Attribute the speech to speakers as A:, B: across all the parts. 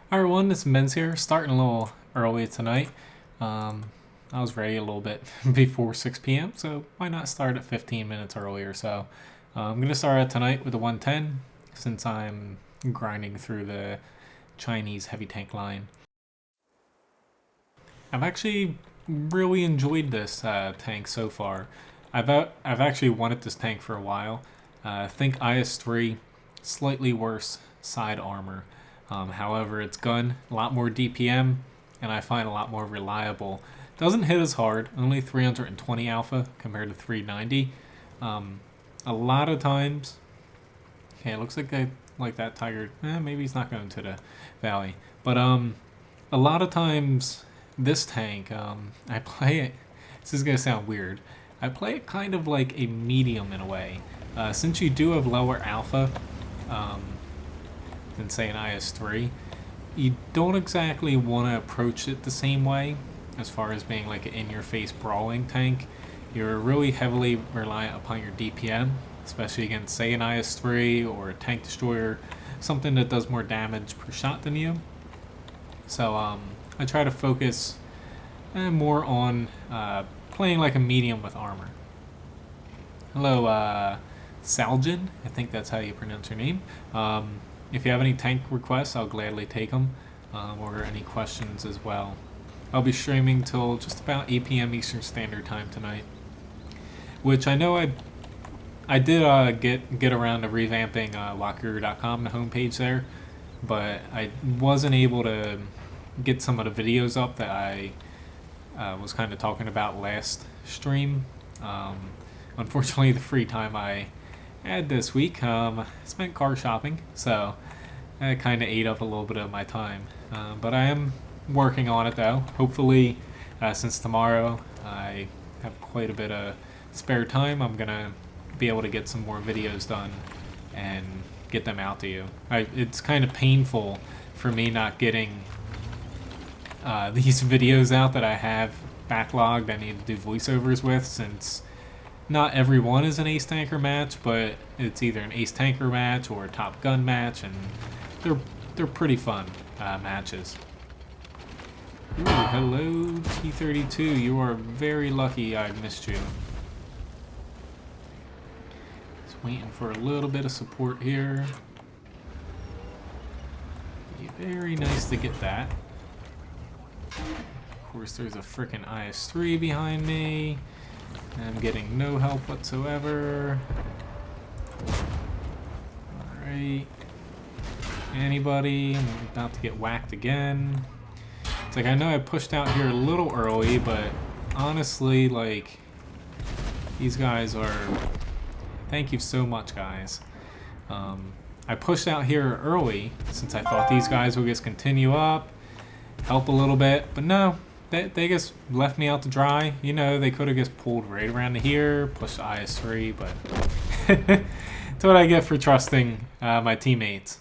A: Hi everyone, this is Menz here, starting a little early tonight. I was ready a little bit before 6 p.m., so why not start at 15 minutes earlier? So I'm going to start out tonight with the 110 since I'm grinding through the Chinese heavy tank line. I've actually really enjoyed this tank so far. I've actually wanted this tank for a while. I think IS-3, slightly worse side armor. However, its gun, a lot more DPM, and I find a lot more reliable. Doesn't hit as hard, only 320 alpha compared to 390. A lot of times, okay, it looks like that tiger. Maybe he's not going to the valley, but a lot of times this tank, I play it. This is gonna sound weird. I play it kind of like a medium in a way, since you do have lower alpha. Um, than say an IS-3, you don't exactly want to approach it the same way as far as being like an in-your-face brawling tank. You're really heavily reliant upon your DPM, especially against say an IS-3 or a tank destroyer, something that does more damage per shot than you. So I try to focus more on playing like a medium with armor. Hello, Salgin. I think that's how you pronounce your name. If you have any tank requests, I'll gladly take them, or any questions as well. I'll be streaming till just about 8 p.m. Eastern Standard Time tonight, which I know I did get around to revamping Locker.com, the homepage there, but I wasn't able to get some of the videos up that I was kind of talking about last stream. Unfortunately, the free time I had this week spent car shopping, so that kind of ate up a little bit of my time. But I am working on it though. Hopefully, since tomorrow I have quite a bit of spare time, I'm gonna be able to get some more videos done and get them out to you. It's kind of painful for me not getting these videos out that I have backlogged I need to do voiceovers with, since not every one is an ace tanker match, but it's either an ace tanker match or a top gun match, and they're pretty fun matches. Ooh, hello T32. You are very lucky I missed you. Just waiting for a little bit of support here. Be very nice to get that. Of course, there's a frickin' IS-3 behind me. I'm getting no help whatsoever. Alright. Anybody? I'm about to get whacked again. It's like, I know I pushed out here a little early, but honestly, like, these guys are... Thank you so much, guys. I pushed out here early since I thought these guys would just continue up, help a little bit, but no. They just left me out to dry. You know, they could have just pulled right around to here, pushed the IS-3, but that's what I get for trusting my teammates.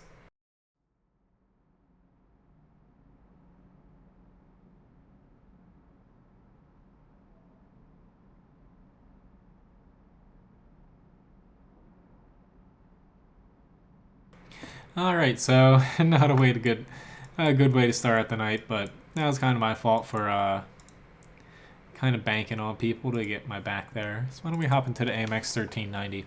A: Alright, so not a good way to start out the night, but that was kind of my fault for kind of banking on people to get my back there. So why don't we hop into the AMX 1390?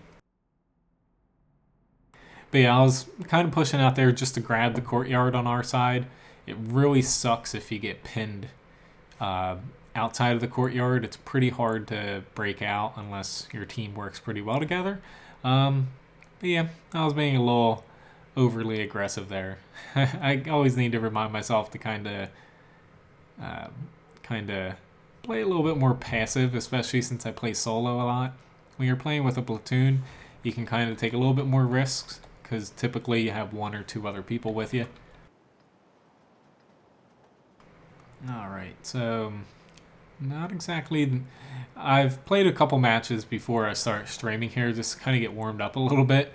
A: But yeah, I was kind of pushing out there just to grab the courtyard on our side. It really sucks if you get pinned outside of the courtyard. It's pretty hard to break out unless your team works pretty well together. But yeah, I was being a little overly aggressive there. I always need to remind myself to kind of play a little bit more passive, especially since I play solo a lot. When you're playing with a platoon, you can kind of take a little bit more risks, because typically you have one or two other people with you. Alright, so not exactly... I've played a couple matches before I start streaming here, just to kind of get warmed up a little bit.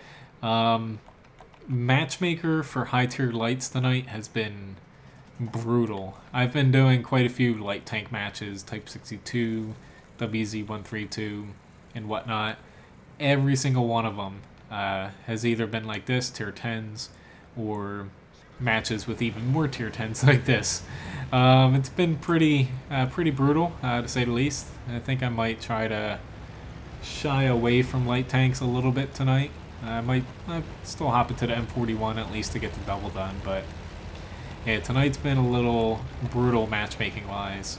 A: Matchmaker for high tier lights tonight has been brutal. I've been doing quite a few light tank matches, Type 62, WZ132, and whatnot. Every single one of them has either been like this, tier 10s, or matches with even more tier 10s like this. It's been pretty brutal, to say the least. I think I might try to shy away from light tanks a little bit tonight. I might still hop into the M41 at least to get the double done, but yeah, tonight's been a little brutal matchmaking-wise.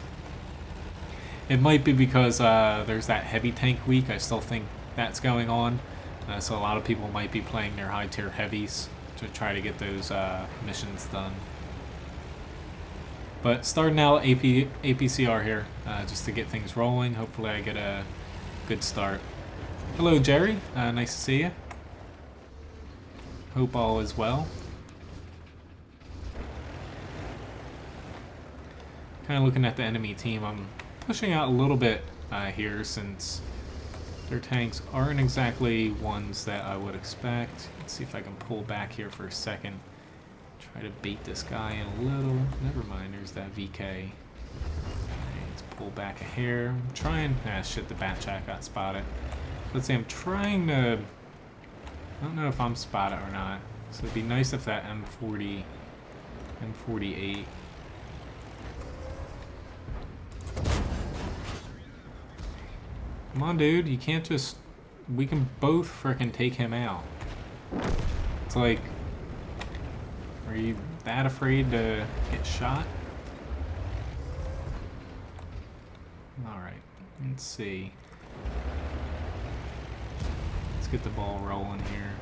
A: It might be because there's that heavy tank week. I still think that's going on. So a lot of people might be playing their high-tier heavies to try to get those missions done. But starting out APCR here, just to get things rolling. Hopefully I get a good start. Hello, Jerry. Nice to see you. Hope all is well. Kind of looking at the enemy team. I'm pushing out a little bit here since their tanks aren't exactly ones that I would expect. Let's see if I can pull back here for a second. Try to bait this guy in a little. Never mind, there's that VK. Okay, let's pull back a hair. I'm trying... Ah, shit, the bat chat got spotted. Let's see, I'm trying to... I don't know if I'm spotted or not. So it'd be nice if that M48... Come on, dude. You can't just... We can both frickin' take him out. It's like... Are you that afraid to get shot? Alright. Let's see. Let's get the ball rolling here.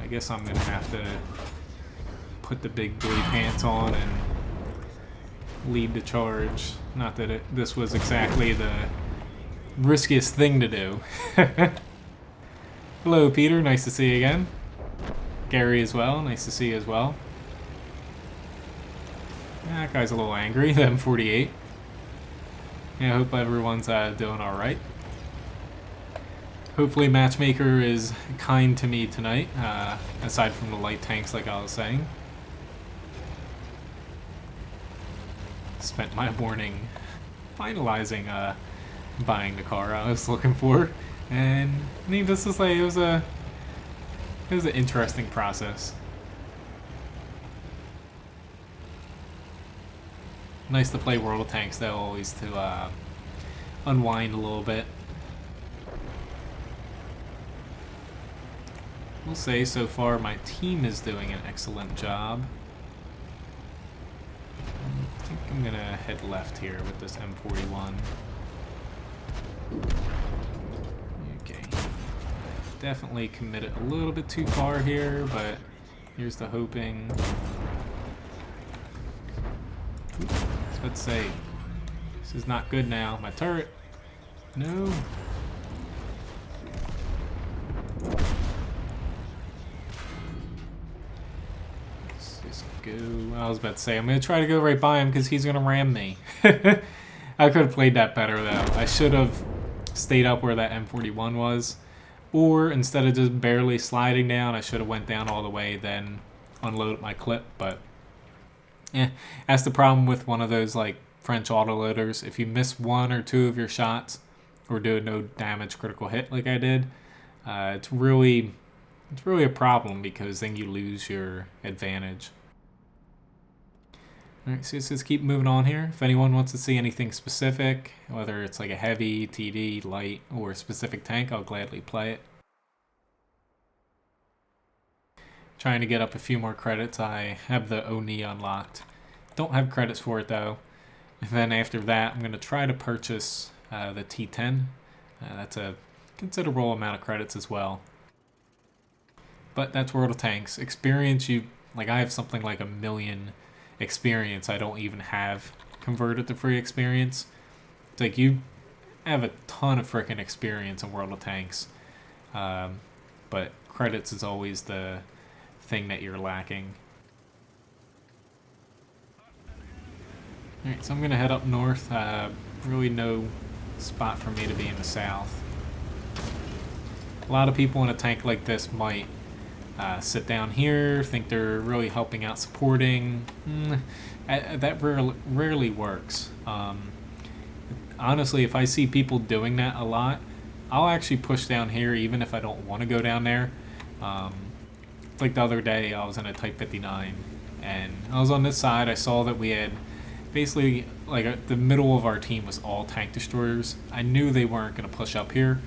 A: I guess I'm gonna have to put the big boy pants on and lead the charge. Not that this was exactly the riskiest thing to do. Hello, Peter. Nice to see you again. Gary as well. Nice to see you as well. Yeah, that guy's a little angry. The M48. Yeah, I hope everyone's doing alright. Hopefully Matchmaker is kind to me tonight, aside from the light tanks like I was saying. Spent my morning finalizing buying the car I was looking for, and needless to say, it was an interesting process. Nice to play World of Tanks though, always to unwind a little bit. We'll say so far my team is doing an excellent job. I think I'm gonna head left here with this M41. Okay. Definitely committed a little bit too far here, but here's the hoping. Let's say this is not good now. My turret. No. Let's just go. I was about to say I'm gonna try to go right by him because he's gonna ram me. I could have played that better though. I should have stayed up where that M41 was, or instead of just barely sliding down, I should have went down all the way, then unloaded my clip. But yeah, that's the problem with one of those like French autoloaders. If you miss one or two of your shots or do a no damage critical hit like I did, it's really a problem because then you lose your advantage. Alright, so let's just keep moving on here. If anyone wants to see anything specific, whether it's like a heavy, TD, light, or a specific tank, I'll gladly play it. Trying to get up a few more credits. I have the Oni unlocked. Don't have credits for it though. And then after that, I'm going to try to purchase the T10. That's a considerable amount of credits as well. But that's World of Tanks. Experience, I have something like 1 million experience I don't even have converted to free experience. It's like you have a ton of freaking experience in World of Tanks. But credits is always the thing that you're lacking. Alright, so I'm going to head up north. Really no spot for me to be in the south. A lot of people in a tank like this might sit down here, think they're really helping out supporting. That rarely works. Honestly, if I see people doing that a lot, I'll actually push down here even if I don't want to go down there. like the other day, I was in a Type 59, and I was on this side. I saw that we had basically, like, the middle of our team was all tank destroyers. I knew they weren't going to push up here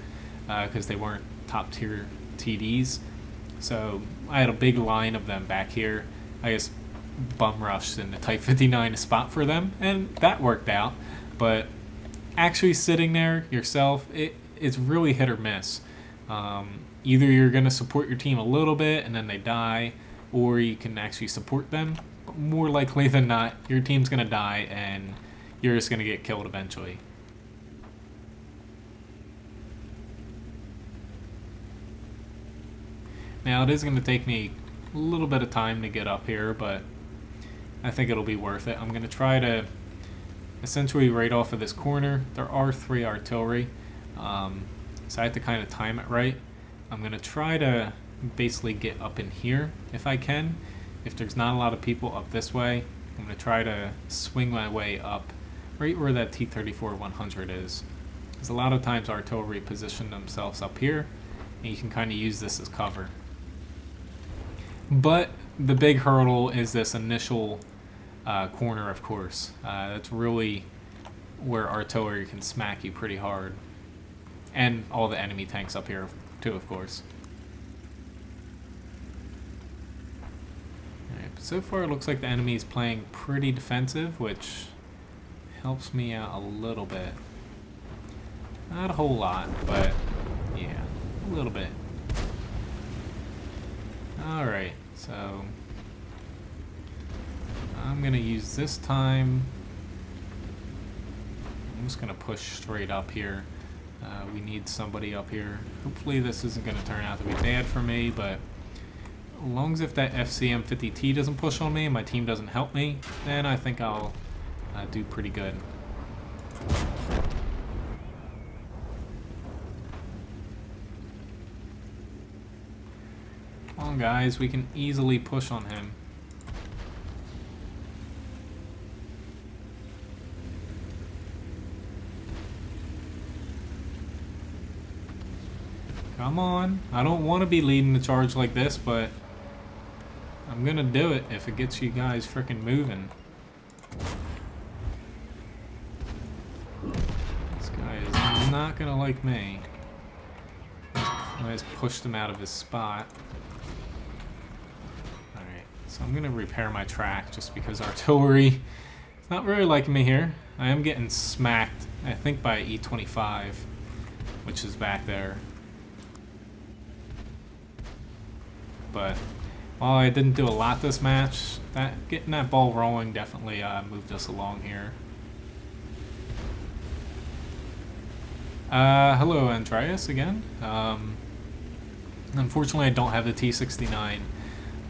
A: because they weren't top tier TDs. So I had a big line of them back here. I just bum rushed in the Type 59 spot for them, and that worked out. But actually sitting there yourself, it's really hit or miss. Either you're going to support your team a little bit and then they die, or you can actually support them. But more likely than not, your team's going to die and you're just going to get killed eventually. Now, it is going to take me a little bit of time to get up here, but I think it'll be worth it. I'm going to try to essentially right off of this corner. There are 3 artillery, so I have to kind of time it right. I'm going to try to basically get up in here if I can. If there's not a lot of people up this way, I'm going to try to swing my way up right where that T34 100 is. Because a lot of times artillery position themselves up here, and you can kind of use this as cover. But the big hurdle is this initial corner, of course. That's really where artillery can smack you pretty hard. And all the enemy tanks up here too, of course. Alright, but so far it looks like the enemy is playing pretty defensive, which helps me out a little bit. Not a whole lot, but yeah, a little bit. Alright, so I'm going to use this time. I'm just going to push straight up here. We need somebody up here. Hopefully this isn't going to turn out to be bad for me, but as long as if that FCM50T doesn't push on me and my team doesn't help me, then I think I'll do pretty good. Come on, guys, we can easily push on him. Come on. I don't want to be leading the charge like this, but I'm going to do it if it gets you guys freaking moving. This guy is not going to like me. I just pushed him out of his spot. Alright, so I'm going to repair my track just because artillery is not really liking me here. I am getting smacked, I think, by E25, which is back there. But while I didn't do a lot this match, getting that ball rolling definitely moved us along here. Hello, Andreas, again. Unfortunately, I don't have the T29.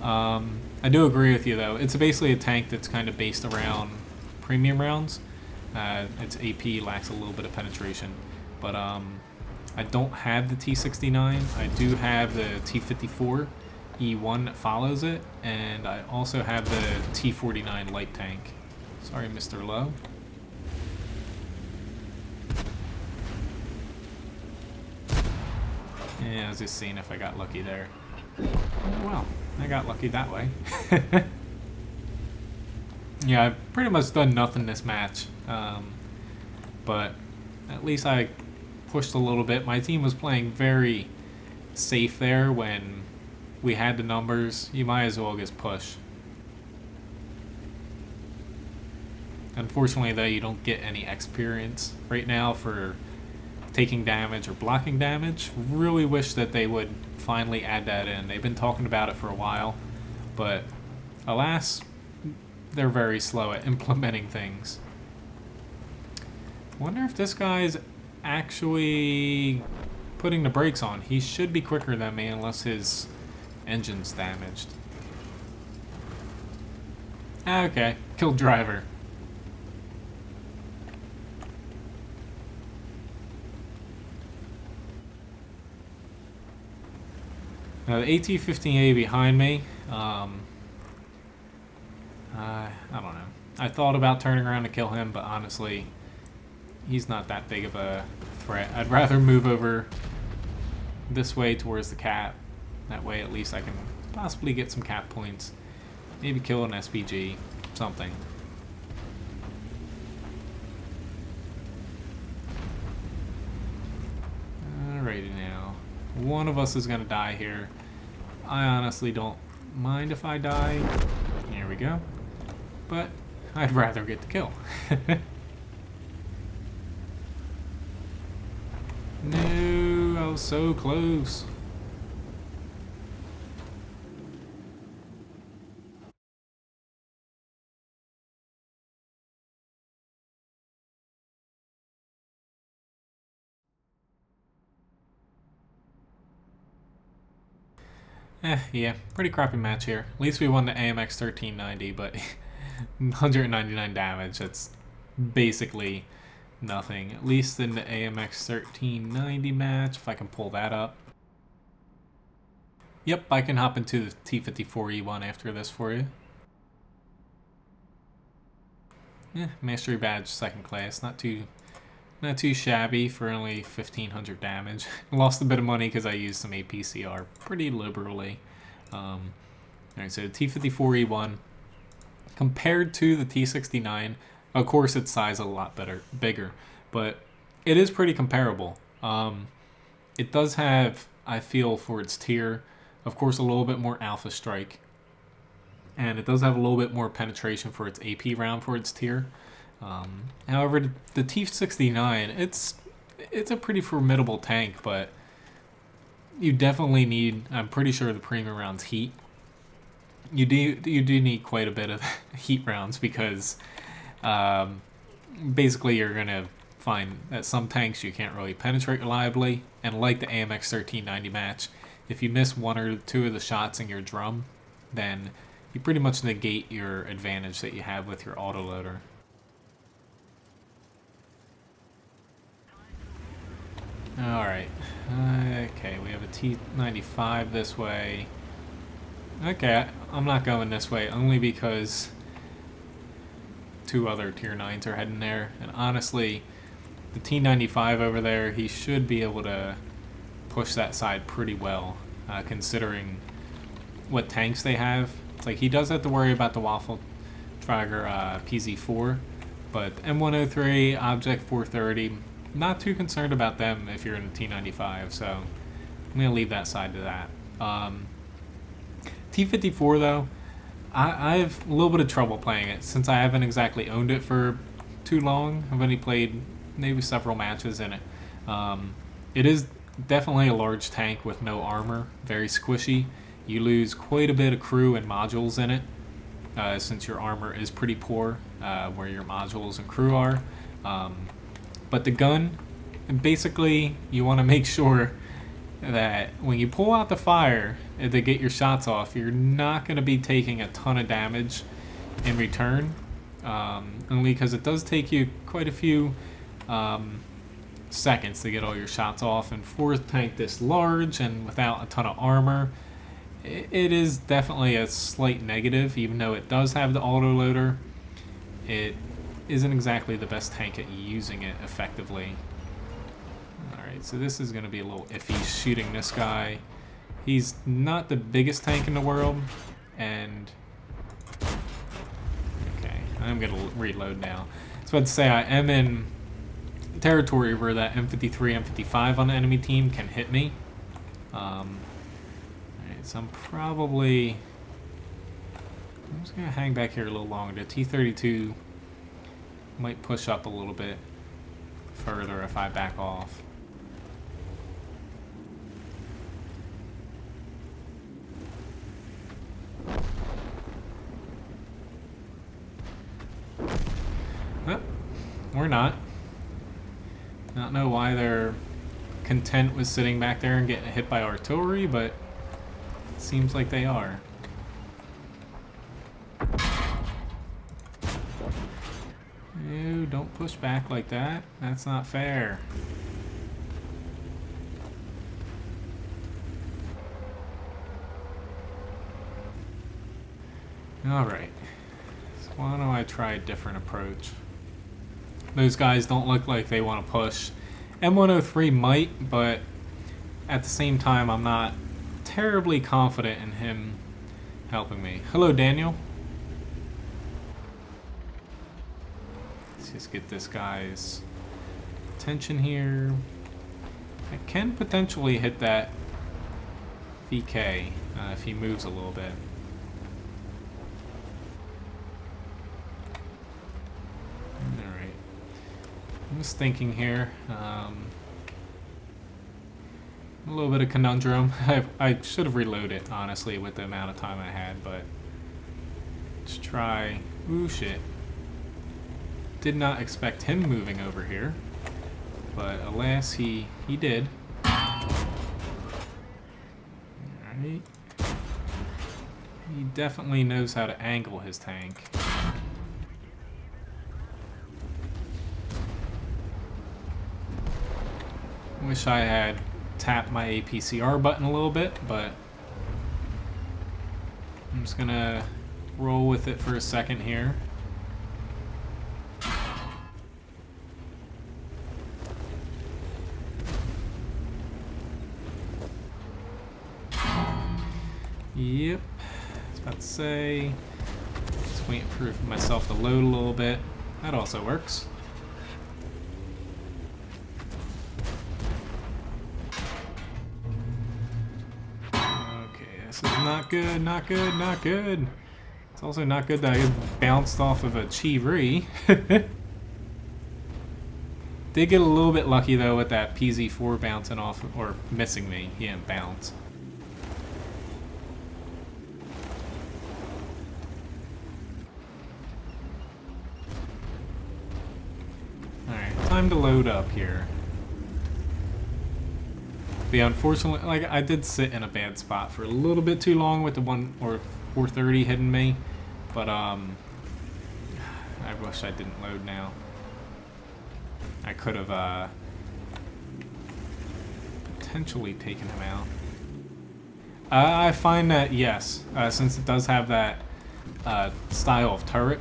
A: I do agree with you, though. It's basically a tank that's kind of based around premium rounds. Its AP lacks a little bit of penetration. But I don't have the T69. I do have the T34. E1 that follows it, and I also have the T29 light tank. Sorry, Mr. Lowe. Yeah, I was just seeing if I got lucky there. Well, I got lucky that way. Yeah, I've pretty much done nothing this match, but at least I pushed a little bit. My team was playing very safe there when we had the numbers. You might as well just push. Unfortunately, though, you don't get any experience right now for taking damage or blocking damage. Really wish that they would finally add that in. They've been talking about it for a while, but alas, they're very slow at implementing things. Wonder if this guy's actually putting the brakes on. He should be quicker than me unless his engine's damaged. Okay, killed driver. Now the AT-15A behind me, I don't know. I thought about turning around to kill him, but honestly, he's not that big of a threat. I'd rather move over this way towards the cap. That way at least I can possibly get some cap points. Maybe kill an SPG, something. Alrighty now. One of us is gonna die here. I honestly don't mind if I die. Here we go. But I'd rather get the kill. No, I was so close. Yeah, pretty crappy match here. At least we won the AMX 1390, but 199 damage, that's basically nothing. At least in the AMX 1390 match, if I can pull that up. Yep, I can hop into the T34E1 after this for you. Mastery badge, second class, not too shabby for only 1500 damage. Lost a bit of money because I used some APCR pretty liberally. Alright, so the T54E1 compared to the T69, of course its size a lot bigger, but it is pretty comparable. It does have, I feel, for its tier, of course, a little bit more alpha strike, and it does have a little bit more penetration for its AP round for its tier. However, the T69, it's a pretty formidable tank, but you definitely need, I'm pretty sure, the premium rounds heat. You do need quite a bit of heat rounds because basically you're gonna find that some tanks you can't really penetrate reliably, and like the AMX 1390 match, if you miss one or two of the shots in your drum, then you pretty much negate your advantage that you have with your autoloader. Alright, okay, we have a T95 this way. Okay, I'm not going this way only because two other tier 9s are heading there, and honestly, the T95 over there, he should be able to push that side pretty well, considering what tanks they have. It's like he does have to worry about the Waffle Trager PZ4, but M103, Object 430, not too concerned about them if you're in a T95, so I'm going to leave that side to that. T54 though, I have a little bit of trouble playing it since I haven't exactly owned it for too long. I've only played maybe several matches in it. It is definitely a large tank with no armor, very squishy. You lose quite a bit of crew and modules in it since your armor is pretty poor where your modules and crew are. But the gun, basically you want to make sure that when you pull out the fire to get your shots off, you're not going to be taking a ton of damage in return, only because it does take you quite a few seconds to get all your shots off, and for a tank this large and without a ton of armor, it is definitely a slight negative. Even though it does have the autoloader, it isn't exactly the best tank at using it effectively. Alright, so this is going to be a little iffy shooting this guy. He's not the biggest tank in the world, and okay, I'm going to reload now. So I'd say I am in territory where that M53, M55 on the enemy team can hit me. Alright, so I'm just going to hang back here a little longer. The T32 might push up a little bit further if I back off. Or not. Not know why they're content with sitting back there and getting hit by artillery, but it seems like they are. Ew, don't push back like that. That's not fair. Alright. So why don't I try a different approach? Those guys don't look like they want to push. M103 might, but at the same time I'm not terribly confident in him helping me. Hello, Daniel. Let's just get this guy's attention here. I can potentially hit that VK if he moves a little bit. Alright. I'm just thinking here. A little bit of conundrum. I should have reloaded, honestly, with the amount of time I had, but let's try. Ooh, shit. Did not expect him moving over here, but alas, he did. Alright. He definitely knows how to angle his tank. Wish I had tapped my APCR button a little bit, but I'm just gonna roll with it for a second here. Yep, I was about to say, just waiting for myself to load a little bit. That also works. This is not good, not good, not good. It's also not good that I get bounced off of a Chi-Ri. Did get a little bit lucky though with that PZ4 bouncing off, or missing me. He didn't bounce. Alright, time to load up here. But yeah, unfortunately, like, I did sit in a bad spot for a little bit too long with the 430 hitting me, but I wish I didn't load now. I could have potentially taken him out. I find that, yes, since it does have that style of turret,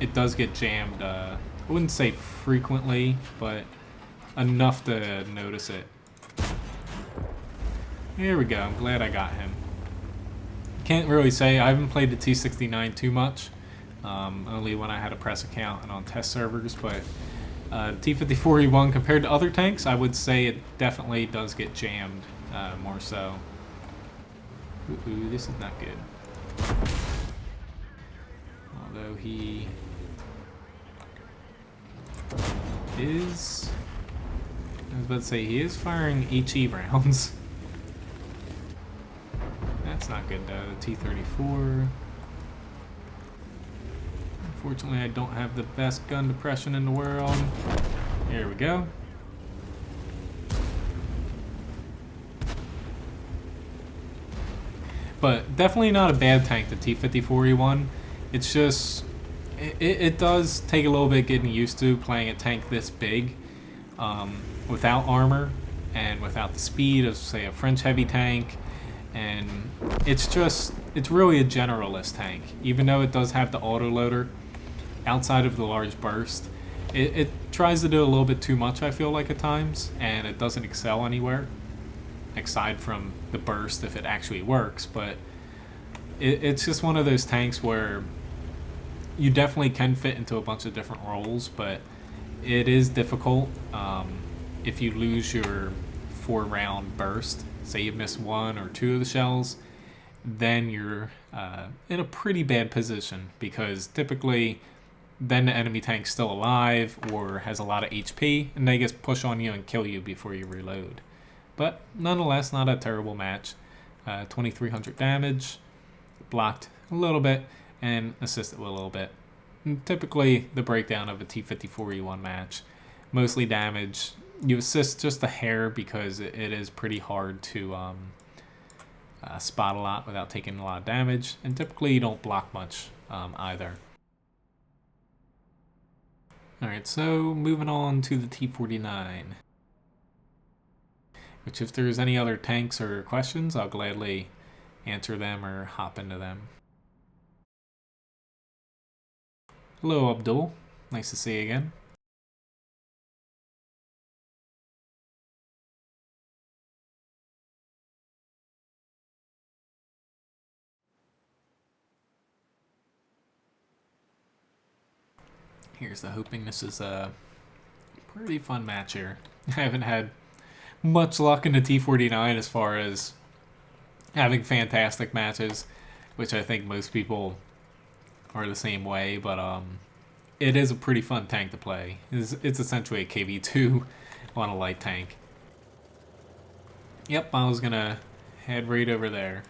A: it does get jammed, I wouldn't say frequently, but enough to notice it. Here we go, I'm glad I got him. Can't really say, I haven't played the T29 too much, only when I had a press account and on test servers, but T34E1 compared to other tanks, I would say it definitely does get jammed more so. Ooh, this is not good. Although he is, I was about to say, he is firing HE rounds. That's not good though, the T34. Unfortunately, I don't have the best gun depression in the world. Here we go. But definitely not a bad tank, the T54E1. It's just, it does take a little bit getting used to playing a tank this big without armor and without the speed of, say, a French heavy tank. And it's really a generalist tank. Even though it does have the autoloader, outside of the large burst, it tries to do a little bit too much, I feel like, at times, and it doesn't excel anywhere, aside from the burst if it actually works. But it's just one of those tanks where you definitely can fit into a bunch of different roles, but it is difficult if you lose your 4-round burst. Say you miss 1 or 2 of the shells, then you're in a pretty bad position, because typically then the enemy tank's still alive or has a lot of HP, and they just push on you and kill you before you reload. But nonetheless, not a terrible match. 2,300 damage, blocked a little bit, and assisted with a little bit. And typically, the breakdown of a T54E1 match, mostly damage. You assist just a hair because it is pretty hard to spot a lot without taking a lot of damage, and typically you don't block much either. Alright, so moving on to the T49. Which, if there's any other tanks or questions, I'll gladly answer them or hop into them. Hello, Abdul. Nice to see you again. Here's the hoping this is a pretty fun match here. I haven't had much luck in the T29 as far as having fantastic matches, which I think most people are the same way, but it is a pretty fun tank to play. It's essentially a KV2 on a light tank. Yep, I was gonna head right over there.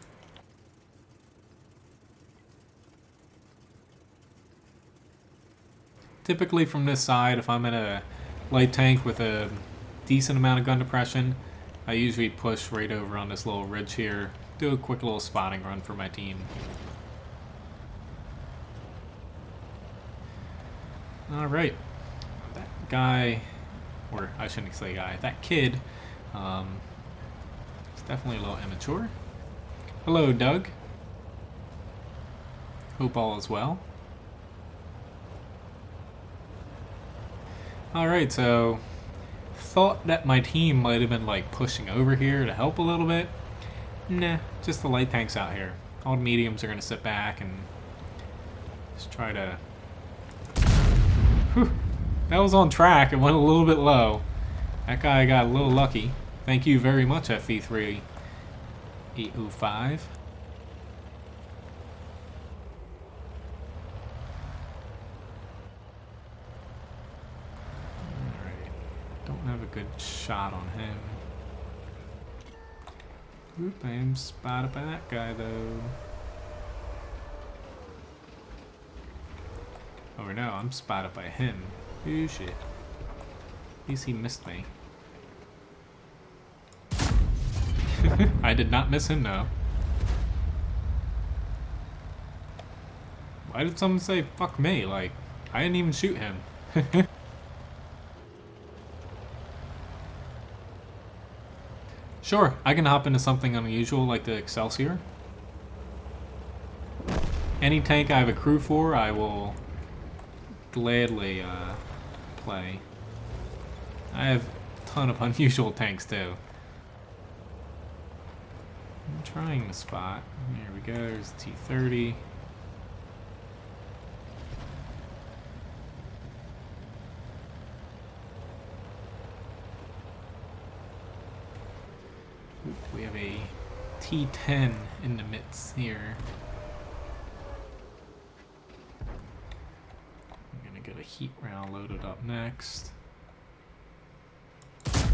A: Typically from this side, if I'm in a light tank with a decent amount of gun depression, I usually push right over on this little ridge here, do a quick little spotting run for my team. Alright, that guy, or I shouldn't say guy, that kid, is definitely a little immature. Hello, Doug. Hope all is well. Alright, so thought that my team might have been like pushing over here to help a little bit. Nah, just the light tanks out here. All the mediums are going to sit back and just try to... Whew, that was on track. It went a little bit low. That guy got a little lucky. Thank you very much, FV3805. Don't have a good shot on him. Oop, I am spotted by that guy though. Oh no, I'm spotted by him. Oh shit. At least he missed me. I did not miss him though. Why did someone say fuck me? Like, I didn't even shoot him. Sure, I can hop into something unusual like the Excelsior. Any tank I have a crew for, I will gladly play. I have a ton of unusual tanks too. I'm trying to spot. Here we go, there's T30. We have a T10 in the midst here. I'm gonna get a heat round loaded up next. Alright,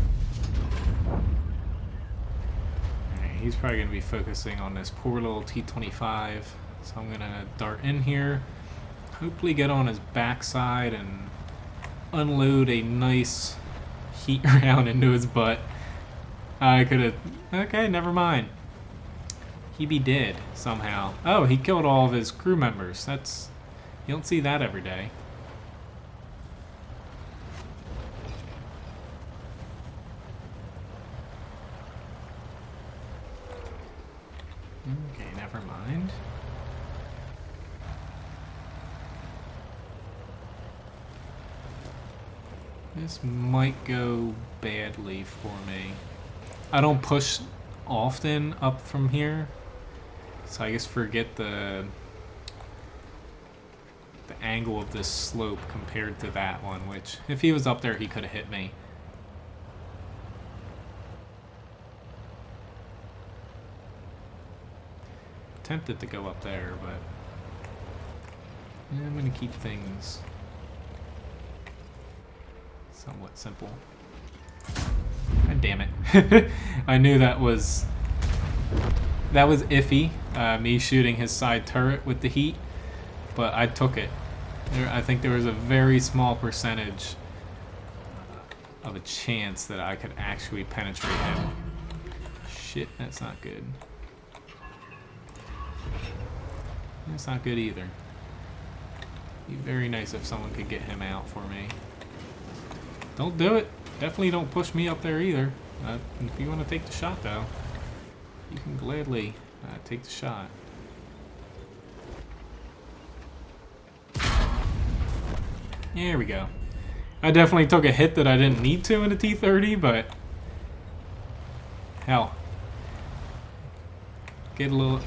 A: he's probably gonna be focusing on this poor little T25. So I'm gonna dart in here, hopefully get on his backside and unload a nice heat round into his butt. I could have... Okay, never mind. He be dead somehow. Oh, he killed all of his crew members. That's... You don't see that every day. Okay, never mind. This might go badly for me. I don't push often up from here, so I guess forget the angle of this slope compared to that one, which if he was up there he could have hit me. Tempted to go up there, but I'm gonna keep things somewhat simple. God damn it. I knew that was iffy, me shooting his side turret with the heat, but I took it. I think there was a very small percentage of a chance that I could actually penetrate him. Shit, that's not good. That's not good either. It'd be very nice if someone could get him out for me. Don't do it. Definitely don't push me up there either. If you want to take the shot, though, you can gladly take the shot. There we go. I definitely took a hit that I didn't need to in the T30, but hell, get a little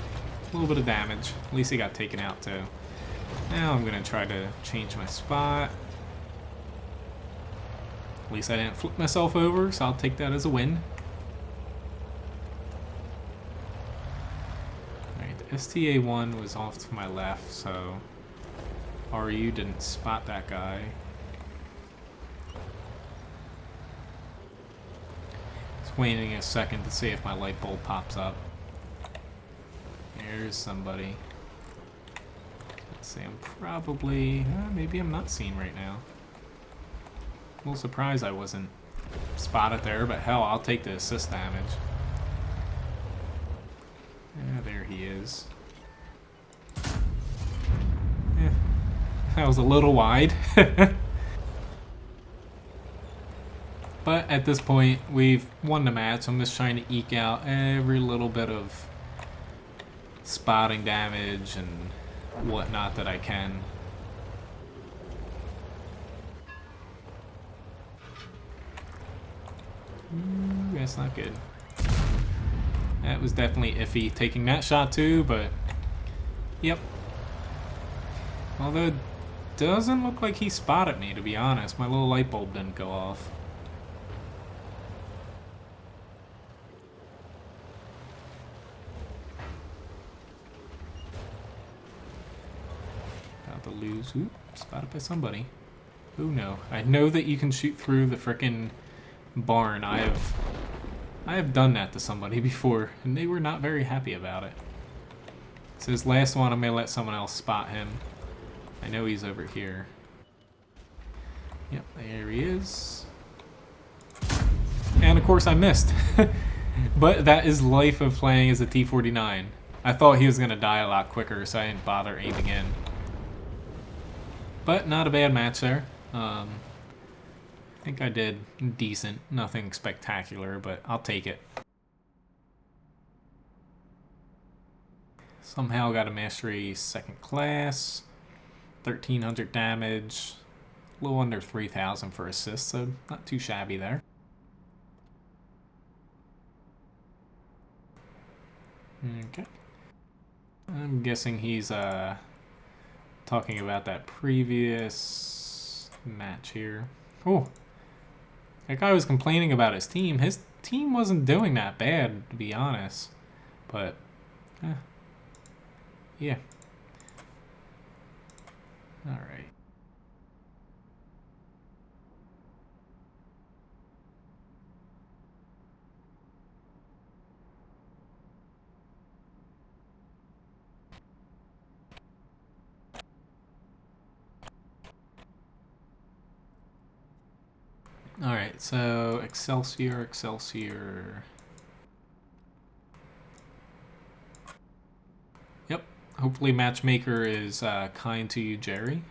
A: bit of damage. At least he got taken out too. Now I'm gonna try to change my spot. At least I didn't flip myself over, so I'll take that as a win. Alright, the STA-1 was off to my left, so RU didn't spot that guy. Just waiting a second to see if my light bulb pops up. There's somebody. Let's see, I'm probably... maybe I'm not seen right now. A little surprised I wasn't spotted there, but hell, I'll take the assist damage. Yeah, there he is. Yeah, that was a little wide. But at this point, we've won the match. I'm just trying to eke out every little bit of spotting damage and whatnot that I can. Ooh, that's not good. That was definitely iffy taking that shot too, but yep. Although it doesn't look like he spotted me, to be honest. My little light bulb didn't go off. About to lose. Ooh, spotted by somebody. Oh no. I know that you can shoot through the frickin' barn. I have done that to somebody before, and they were not very happy about it. So this last one, I'm gonna let someone else spot him. I know he's over here. Yep, there he is. And of course I missed. But that is life of playing as a T29. I thought he was gonna die a lot quicker, so I didn't bother aiming in. But not a bad match there. I think I did decent. Nothing spectacular, but I'll take it. Somehow got a mastery second class. 1,300 damage. A little under 3,000 for assists, so not too shabby there. Okay. I'm guessing he's talking about that previous match here. Oh, that guy was complaining about his team. His team wasn't doing that bad, to be honest. But, yeah. Alright. Alright, so Excelsior. Yep, hopefully Matchmaker is kind to you, Jerry.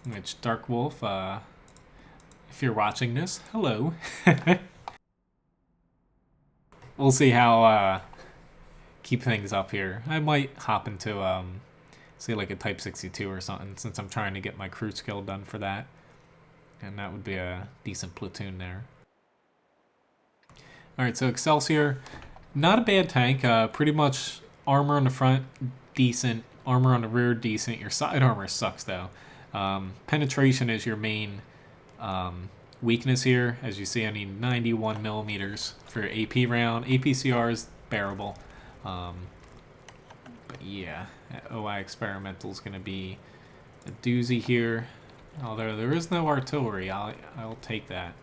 A: Which, Dark Wolf, if you're watching this, hello. We'll see how keep things up here. I might hop into say like a Type 62 or something, since I'm trying to get my crew skill done for that. And that would be a decent platoon there. Alright, so Excelsior, not a bad tank. Pretty much armor on the front, decent. Armor on the rear, decent. Your side armor sucks, though. Penetration is your main weakness here. As you see, I need 91 millimeters for your AP round. APCR is bearable. But yeah, OI Experimental is going to be a doozy here. Although there is no artillery, I'll take that.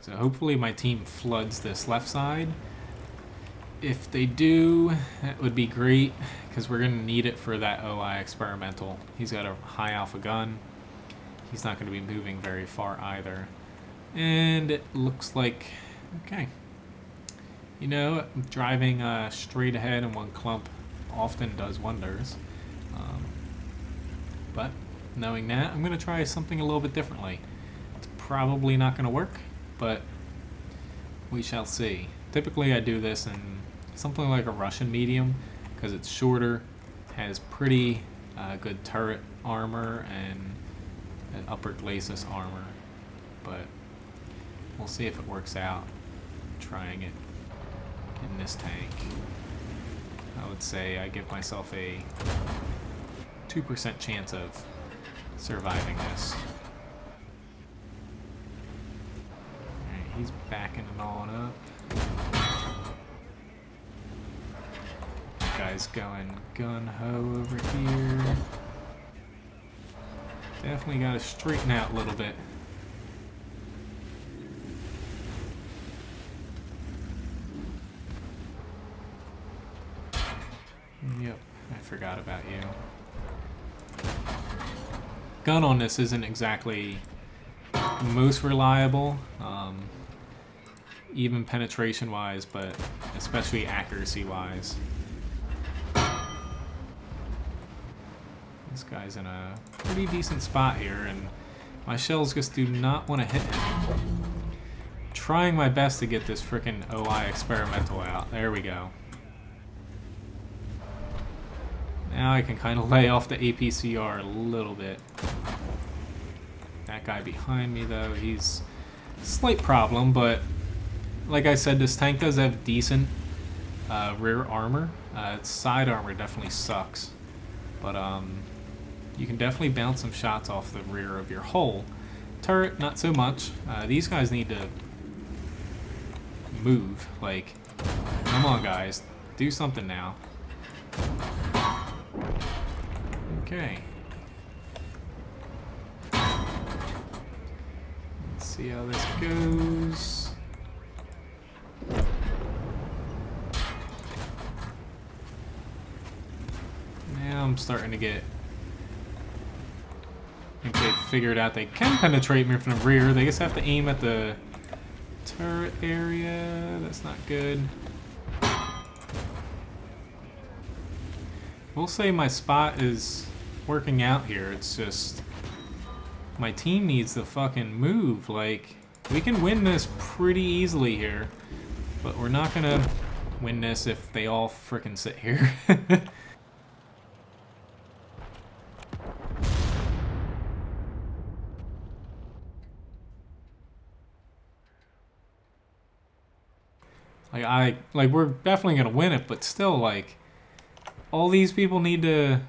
A: So hopefully my team floods this left side. If they do, that would be great, because we're going to need it for that OI Experimental. He's got a high alpha gun. He's not going to be moving very far either. And it looks like, okay. You know, driving straight ahead in one clump often does wonders. But knowing that, I'm going to try something a little bit differently. It's probably not going to work, but we shall see. Typically I do this in something like a Russian medium, because it's shorter, has pretty good turret armor and an upper glacis armor. But we'll see if it works out trying it in this tank. I would say I give myself a 2% chance of surviving this. Alright, he's backing it on up. That guy's going gun-ho over here. Definitely got to straighten out a little bit. Yep, I forgot about you. Gun on this isn't exactly most reliable, even penetration-wise, but especially accuracy-wise. This guy's in a pretty decent spot here, and my shells just do not want to hit him. Trying my best to get this frickin' OI experimental out. There we go. Now I can kind of lay off the APCR a little bit. That guy behind me, though, he's a slight problem, but like I said, this tank does have decent rear armor. Its side armor definitely sucks, but you can definitely bounce some shots off the rear of your hull. Turret, not so much. These guys need to move. Like, come on, guys, do something now. Okay. Let's see how this goes. Now I'm starting to get... I think they figured out they can penetrate me from the rear. They just have to aim at the turret area. That's not good. We'll say my spot is working out here. It's just my team needs to fucking move. Like, we can win this pretty easily here, but we're not gonna win this if they all frickin' sit here. Like we're definitely gonna win it, but still, like, all these people need to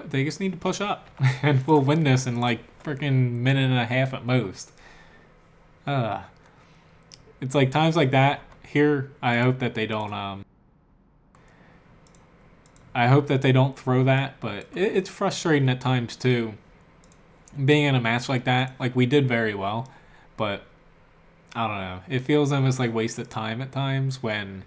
A: they just need to push up, and we'll win this in like freaking minute and a half at most. It's like times like that here. I hope that they don't. I hope that they don't throw that, but it's frustrating at times too. Being in a match like that, like we did very well, but I don't know. It feels almost like wasted time at times when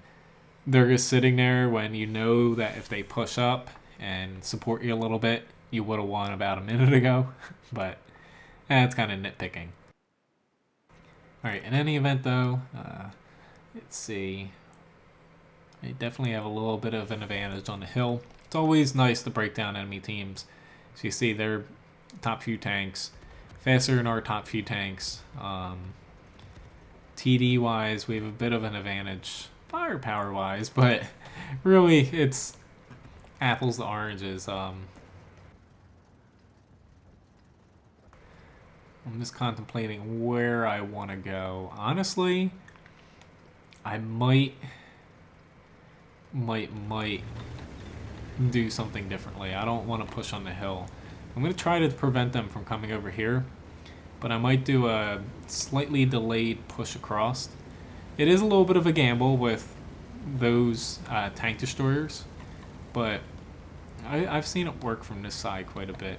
A: they're just sitting there, when you know that if they push up and support you a little bit, you would have won about a minute ago. But that's kind of nitpicking. Alright, in any event though, let's see. They definitely have a little bit of an advantage on the hill. It's always nice to break down enemy teams. So you see their top few tanks, faster than our top few tanks. TD wise, we have a bit of an advantage firepower wise, but really it's apples to oranges. I'm just contemplating where I want to go. Honestly, I might do something differently. I don't want to push on the hill. I'm going to try to prevent them from coming over here, but I might do a slightly delayed push across. It is a little bit of a gamble with those tank destroyers, but I've seen it work from this side quite a bit.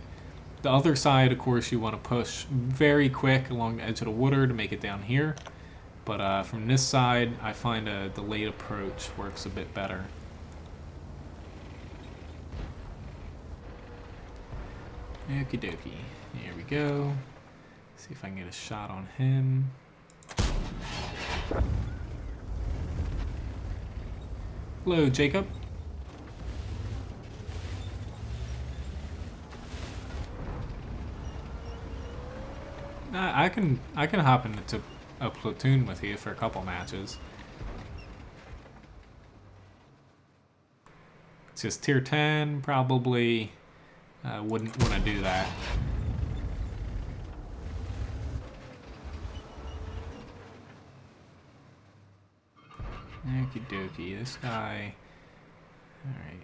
A: The other side, of course, you want to push very quick along the edge of the water to make it down here. But from this side, I find a delayed approach works a bit better. Okie dokie. Here we go. See if I can get a shot on him. Hello, Jacob. I can hop into a platoon with you for a couple matches. It's just tier 10, probably wouldn't want to do that. Okie dokie, this guy. Alright.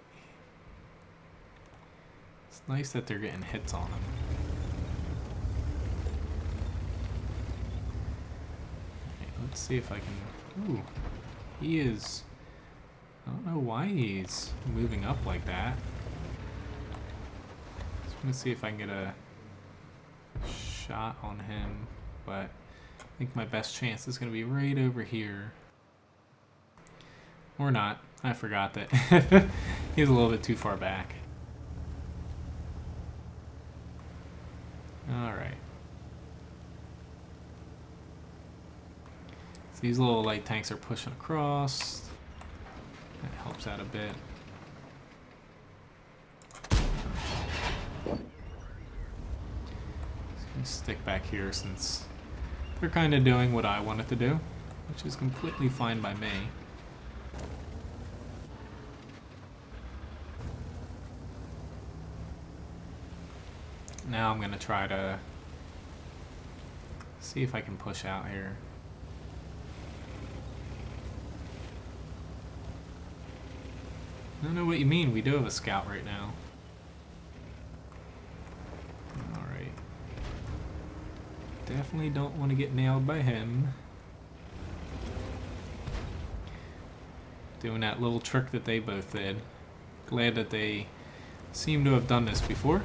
A: It's nice that they're getting hits on him. Okay, let's see if I can... Ooh, he is... I don't know why he's moving up like that. Just want to see if I can get a shot on him, but I think my best chance is going to be right over here. Or not. I forgot that he's a little bit too far back. Alright. So these little light tanks are pushing across. That helps out a bit. Just gonna stick back here since they're kind of doing what I wanted to do, which is completely fine by me. Now I'm gonna try to see if I can push out here. I don't know what you mean. We do have a scout right now. Alright. Definitely don't want to get nailed by him. Doing that little trick that they both did. Glad that they seem to have done this before.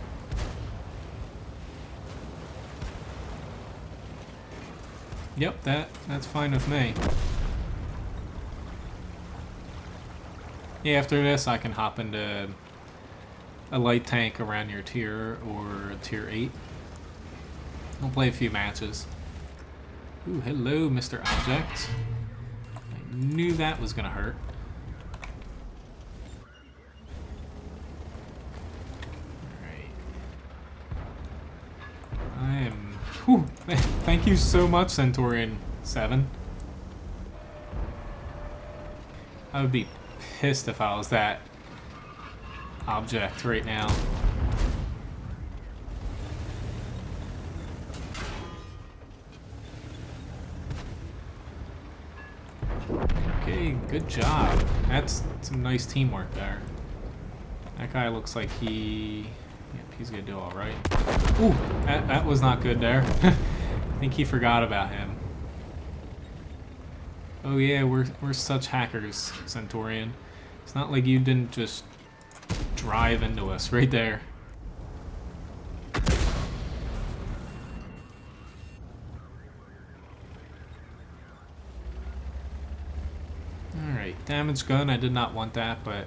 A: Yep, that's fine with me. Yeah, after this I can hop into a light tank around your tier or tier 8. I'll play a few matches. Ooh, hello, Mr. Object. I knew that was gonna hurt. Alright. I am... Whew, thank you so much, Centaurian 7. I would be pissed if I was that object right now. Okay, good job. That's some nice teamwork there. That guy looks like yep, he's gonna do alright. Ooh, that was not good there. I think he forgot about him. Oh yeah, we're such hackers, Centaurian. It's not like you didn't just drive into us right there. Alright, damage gun, I did not want that, but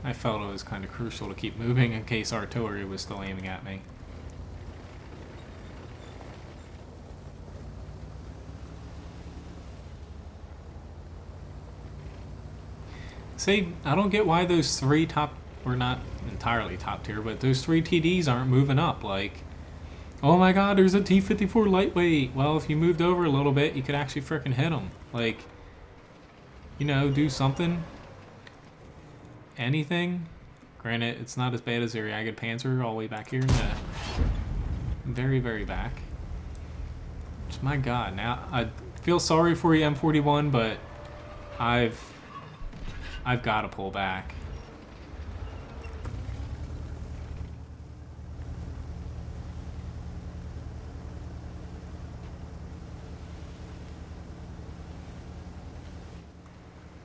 A: I felt it was kind of crucial to keep moving in case artillery was still aiming at me. See, I don't get why those three top, or not entirely top tier, but those three TDs aren't moving up. Like, oh my god, there's a T34 lightweight. Well, if you moved over a little bit, you could actually frickin' hit them. Like, you know, do something. Anything. Granted, it's not as bad as the Ragged Panzer all the way back here in the very, very back. Which, my god, now I feel sorry for you, M41, but I've got to pull back.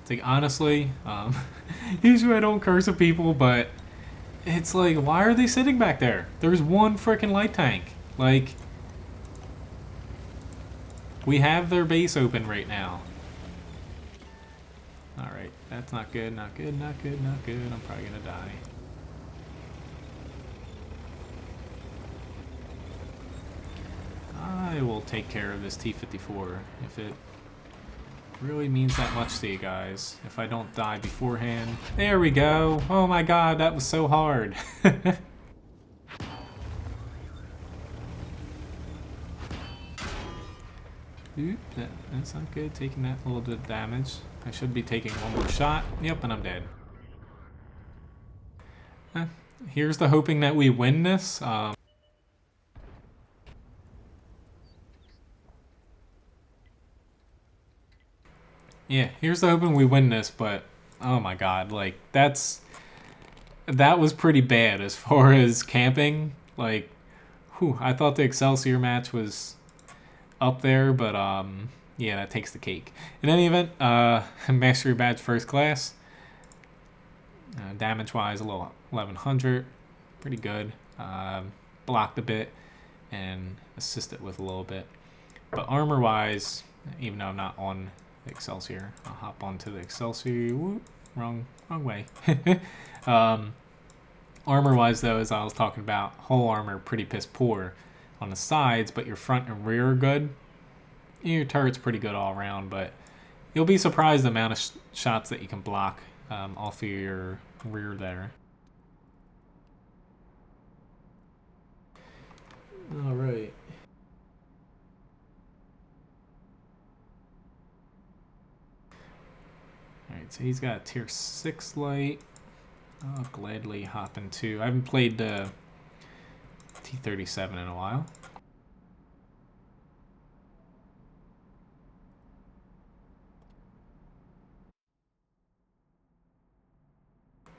A: It's like, honestly, usually I don't curse at people, but it's like, why are they sitting back there? There's one freaking light tank. Like, we have their base open right now. Alright, that's not good, not good, not good, not good. I'm probably gonna die. I will take care of this T-54 if it really means that much to you guys. If I don't die beforehand. There we go! Oh my god, that was so hard! Oop, that's not good, taking that little bit of damage. I should be taking one more shot. Yep, and I'm dead. Here's the hoping that we win this. Yeah, here's the hoping we win this, but oh my god, like, that's... that was pretty bad as far as camping. Like, whew, I thought the Excelsior match was up there, but yeah, that takes the cake. In any event, Mastery Badge First Class. Damage-wise, a little 1100. Pretty good. Blocked a bit and assisted with a little bit. But armor-wise, even though I'm not on the Excelsior, I'll hop onto the Excelsior. Whoop, wrong way. Armor-wise, though, as I was talking about, whole armor pretty piss poor on the sides, but your front and rear are good. Your turret's pretty good all around, but you'll be surprised the amount of shots that you can block off of your rear there. All right. Alright, so he's got a tier 6 light. I'll gladly hop into. I haven't played T37 in a while.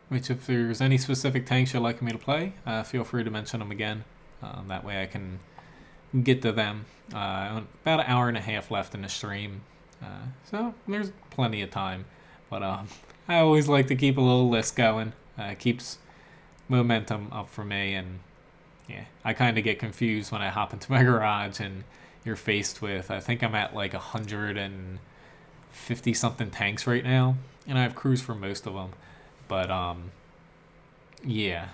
A: Which, if there's any specific tanks you'd like me to play, feel free to mention them again. That way I can get to them. About an hour and a half left in the stream. So there's plenty of time. But I always like to keep a little list going. Keeps momentum up for me. And yeah, I kind of get confused when I hop into my garage and you're faced with, I think I'm at like 150 something tanks right now. And I have crews for most of them. But yeah.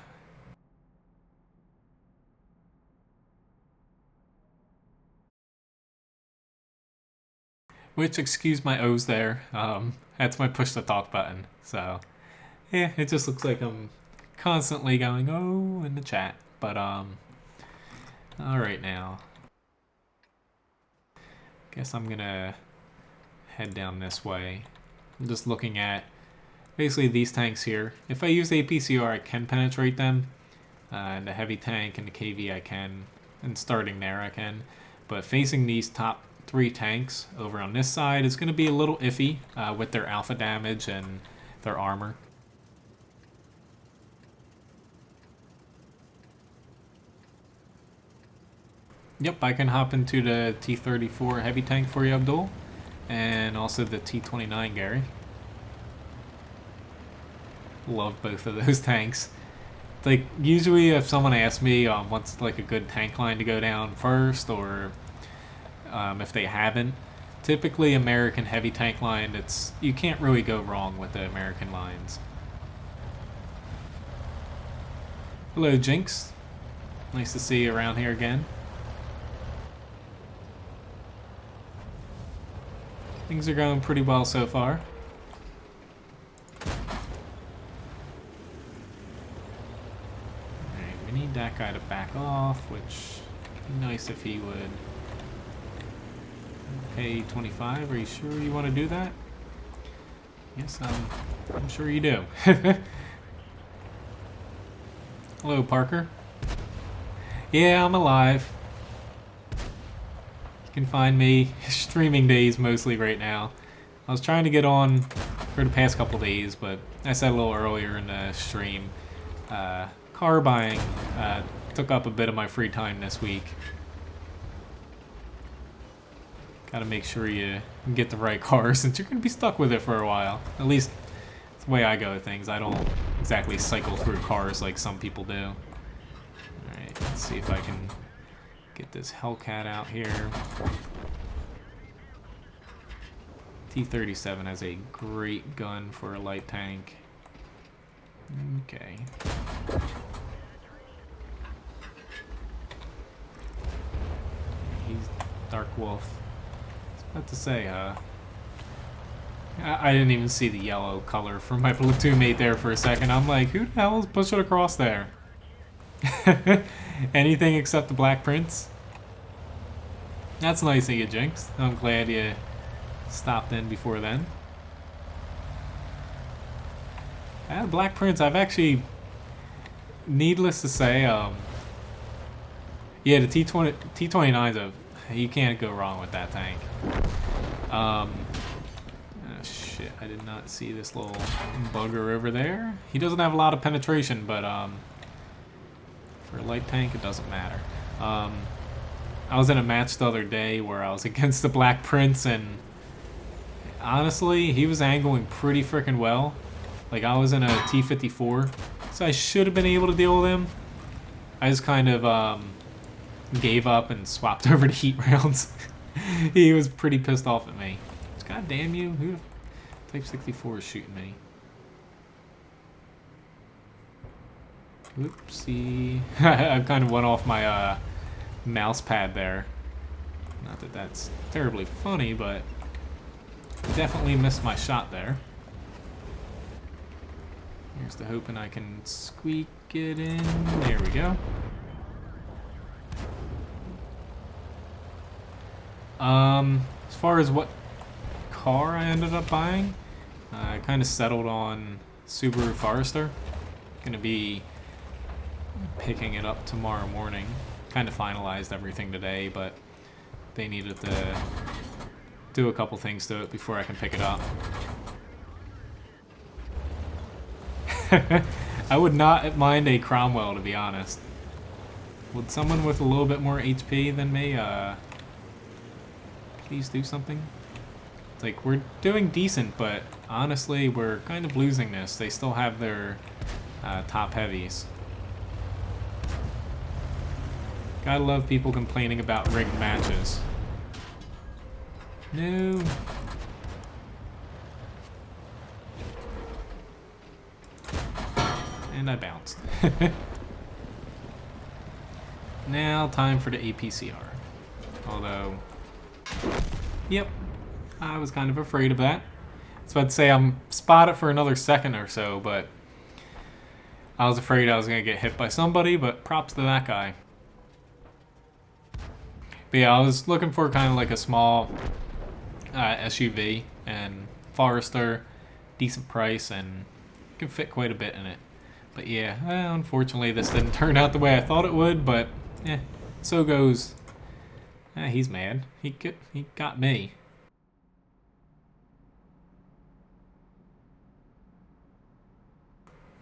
A: Which, excuse my O's there. That's my push to talk button. So yeah, it just looks like I'm constantly going oh in the chat. But all right now. Guess I'm gonna head down this way. I'm just looking at basically these tanks here. If I use APCR, I can penetrate them. And the heavy tank and the KV I can. And starting there I can. But facing these top 3 tanks over on this side is going to be a little iffy with their alpha damage and their armor. Yep, I can hop into the T34 heavy tank for you, Abdul. And also the T29, Gary. Love both of those tanks. Like, usually if someone asks me what's like a good tank line to go down first, or if they haven't, typically American heavy tank line, you can't really go wrong with the American lines. Hello, Jinx. Nice to see you around here again. Things are going pretty well so far. Need that guy to back off, which would be nice if he would. Okay, 25, are you sure you want to do that? Yes, I'm sure you do. Hello, Parker. Yeah, I'm alive. You can find me streaming days mostly right now. I was trying to get on for the past couple days, but I said a little earlier in the stream, car buying took up a bit of my free time this week. Gotta make sure you get the right car since you're gonna be stuck with it for a while. At least that's the way I go with things. I don't exactly cycle through cars like some people do. Alright, let's see if I can get this Hellcat out here. T37 has a great gun for a light tank. Okay. He's Dark Wolf. I was about to say, I didn't even see the yellow color from my platoon mate there for a second. I'm like, who the hell is pushing across there? Anything except the Black Prince? That's nice of you, Jinx. I'm glad you stopped in before then. Black Prince, I've actually, needless to say, yeah, the T29's you can't go wrong with that tank. Oh, shit. shit, I did not see this little bugger over there. He doesn't have a lot of penetration, but for a light tank, it doesn't matter. I was in a match the other day where I was against the Black Prince, and honestly, he was angling pretty freaking well. Like, I was in a T34, so I should have been able to deal with him. I just kind of gave up and swapped over to heat rounds. He was pretty pissed off at me. God damn you, who Type 64 is shooting me? Oopsie. I kind of went off my mouse pad there. Not that that's terribly funny, but definitely missed my shot there. Here's the hoping I can squeak it in. There we go. As far as what car I ended up buying, I kind of settled on Subaru Forester. Gonna be picking it up tomorrow morning. Kind of finalized everything today, but they needed to do a couple things to it before I can pick it up. I would not mind a Cromwell, to be honest. Would someone with a little bit more HP than me please do something? It's like, we're doing decent, but honestly, we're kind of losing this. They still have their top heavies. Gotta love people complaining about rigged matches. No. And I bounced. Now, time for the APCR. Although, yep, I was kind of afraid of that. I was about to say I'm spotted for another second or so, but I was afraid I was going to get hit by somebody, but props to that guy. But yeah, I was looking for kind of like a small SUV, and Forester, decent price, and can fit quite a bit in it. But yeah, unfortunately this didn't turn out the way I thought it would, but so goes. He's mad. He got me.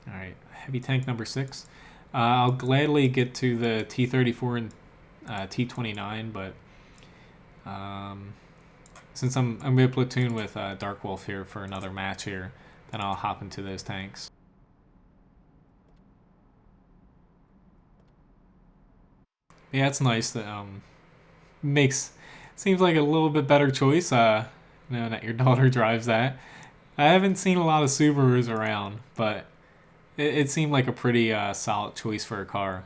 A: Alright, heavy tank number 6. I'll gladly get to the T34 and T29, but since I'm going to platoon with Dark Wolf here for another match here, then I'll hop into those tanks. Yeah, it's nice that seems like a little bit better choice, knowing that your daughter drives that. I haven't seen a lot of Subarus around, but it seemed like a pretty solid choice for a car.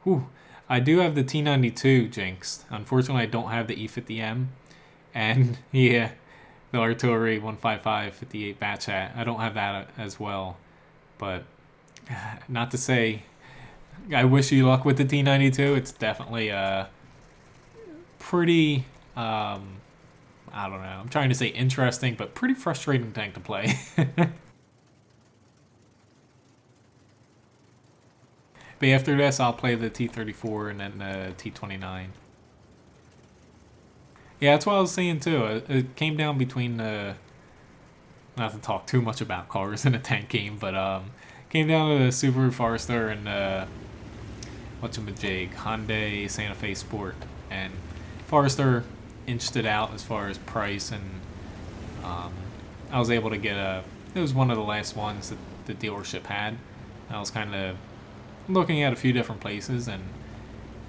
A: Whew. I do have the T92 jinxed. Unfortunately, I don't have the E50M, and yeah, the Artillery 155 58 batch hat. I don't have that as well, but not to say I wish you luck with the T92. It's definitely pretty I don't know, I'm trying to say interesting, but pretty frustrating tank to play. But after this, I'll play the T34 and then the T29. Yeah, that's what I was saying too. It came down between the, not to talk too much about cars in a tank game, but came down to the Subaru Forester and whatchamajig, Hyundai Santa Fe Sport, and Forester inched it out as far as price, and I was able to get it was one of the last ones that the dealership had. I was kind of looking at a few different places, and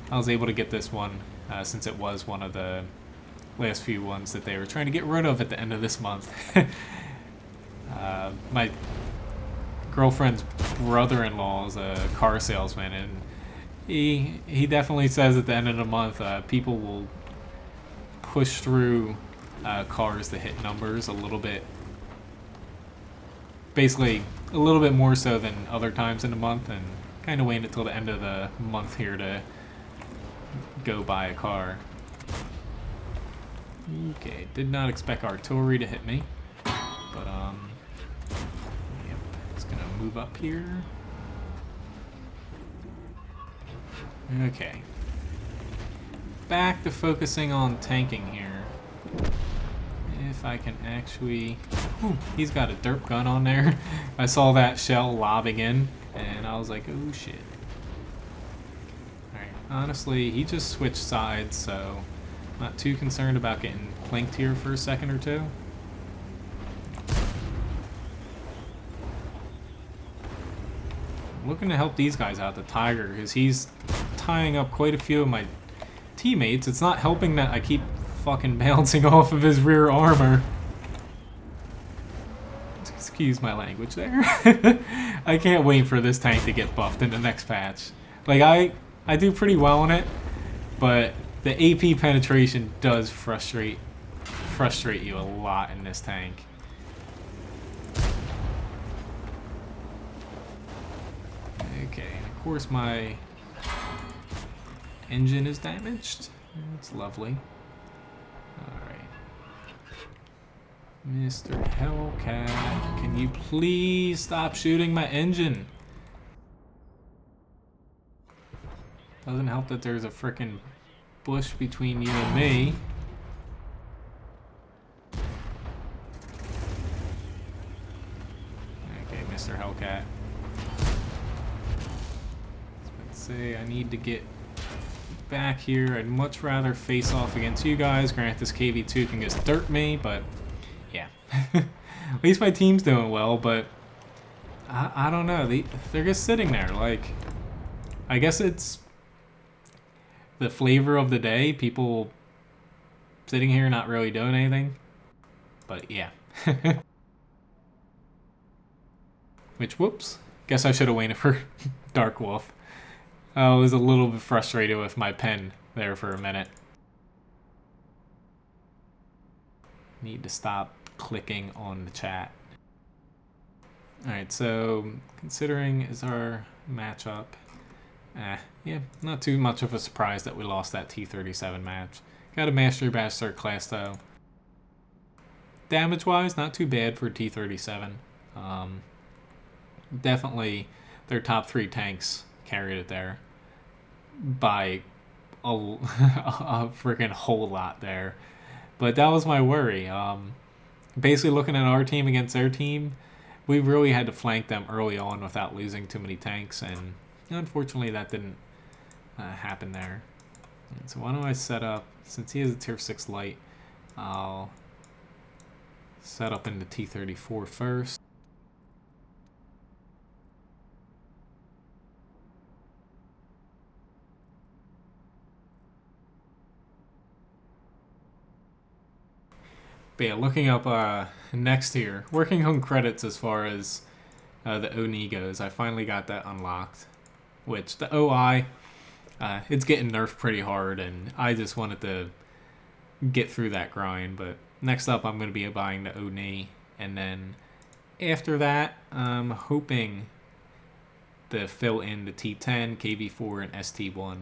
A: I was able to get this one since it was one of the last few ones that they were trying to get rid of at the end of this month. My girlfriend's brother-in-law is a car salesman, and he definitely says at the end of the month people will push through cars that hit numbers a little bit, basically a little bit more so than other times in the month, and kind of waiting until the end of the month here to go buy a car. Okay, did not expect artillery to hit me, but yep, just gonna move up here. Okay, back to focusing on tanking here. If I can actually... Ooh, he's got a derp gun on there. I saw that shell lobbing in, and I was like, oh shit. Alright, honestly, he just switched sides, so not too concerned about getting planked here for a second or two. I'm looking to help these guys out, the Tiger, because he's tying up quite a few of my teammates. It's not helping that I keep fucking bouncing off of his rear armor. Excuse my language there. I can't wait for this tank to get buffed in the next patch. Like, I do pretty well on it, but the AP penetration does frustrate you a lot in this tank. Okay, and of course my engine is damaged. That's lovely. Alright. Mr. Hellcat, can you please stop shooting my engine? Doesn't help that there's a frickin' bush between you and me. Okay, Mr. Hellcat. Let's say I need to get back here. I'd much rather face off against you guys. Grant this KV2 can just dirt me, but yeah. At least my team's doing well, but I don't know. They're just sitting there. Like, I guess it's the flavor of the day. People sitting here not really doing anything. But yeah. Which, whoops. Guess I should have waited for Dark Wolf. I was a little bit frustrated with my pen there for a minute. Need to stop clicking on the chat. Alright, so considering is our matchup, yeah, not too much of a surprise that we lost that T37 match. Got a Mastery Badge 3rd class though. Damage-wise, not too bad for T37. Definitely their top 3 tanks carried it there by a freaking whole lot there. But that was my worry. Basically looking at our team against their team, we really had to flank them early on without losing too many tanks, and unfortunately that didn't happen there. And so why don't I set up, since he has a tier 6 light, I'll set up into T34 first. But yeah, looking up next here, working on credits as far as the ONI goes, I finally got that unlocked. Which, the OI, it's getting nerfed pretty hard, and I just wanted to get through that grind. But next up, I'm going to be buying the ONI, and then after that, I'm hoping to fill in the T10, KV4, and ST1.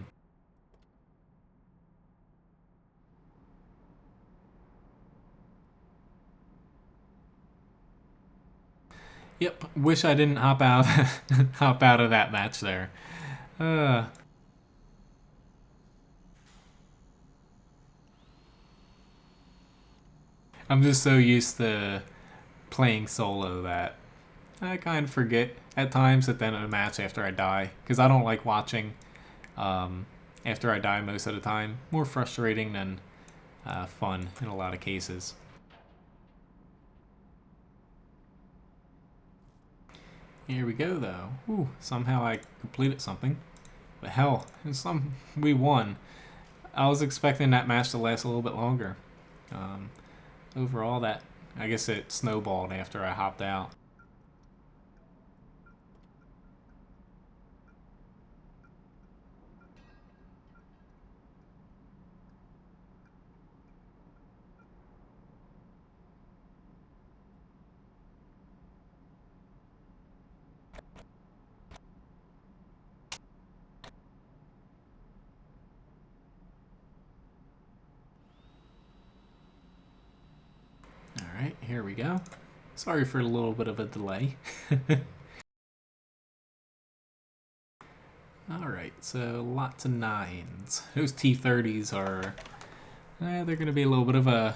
A: Yep, wish I didn't hop out of that match there. I'm just so used to playing solo that I kind of forget at times at the end of the match after I die, because I don't like watching after I die most of the time. More frustrating than fun in a lot of cases. Here we go, though. Ooh, somehow I completed something. But hell, we won. I was expecting that match to last a little bit longer. Overall, I guess it snowballed after I hopped out. Alright, here we go. Sorry for a little bit of a delay. Alright, so lots of 9s. Those T30s are... they're going to be a little bit of a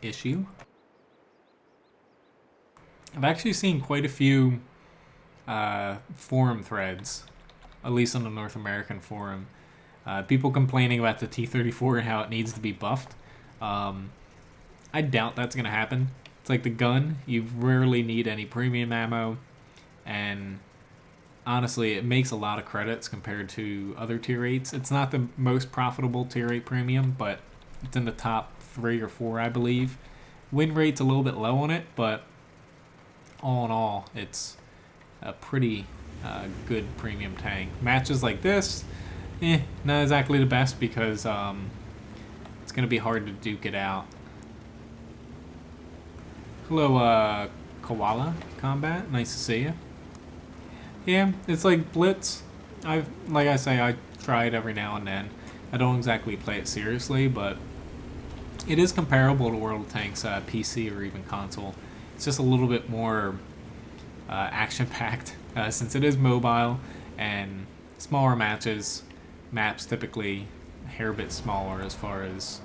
A: issue. I've actually seen quite a few forum threads, at least on the North American forum. People complaining about the T34 and how it needs to be buffed. I doubt that's going to happen. It's like the gun. You rarely need any premium ammo. And honestly, it makes a lot of credits compared to other tier 8s. It's not the most profitable tier 8 premium, but it's in the top 3 or 4, I believe. Win rate's a little bit low on it, but all in all, it's a pretty good premium tank. Matches like this, not exactly the best because it's going to be hard to duke it out. Hello, Koala Combat. Nice to see you. Yeah, it's like Blitz. Like I say, I try it every now and then. I don't exactly play it seriously, but it is comparable to World of Tanks PC or even console. It's just a little bit more action-packed since it is mobile and smaller matches. Maps typically a hair bit smaller as far as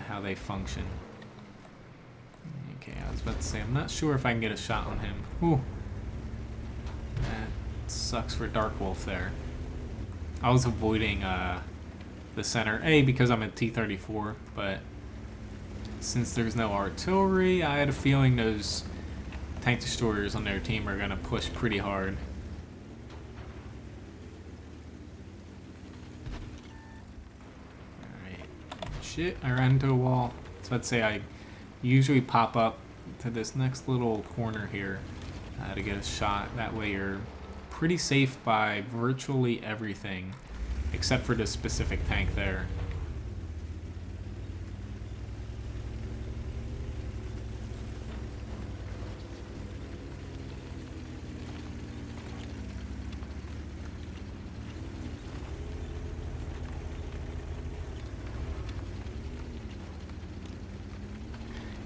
A: how they function. Okay, I was about to say, I'm not sure if I can get a shot on him. Ooh. That sucks for Dark Wolf there. I was avoiding the center, because I'm at T34, but since there's no artillery, I had a feeling those tank destroyers on their team are going to push pretty hard. Alright. Shit, I ran into a wall. So I'd say I usually pop up to this next little corner here to get a shot. That way you're pretty safe by virtually everything except for this specific tank there.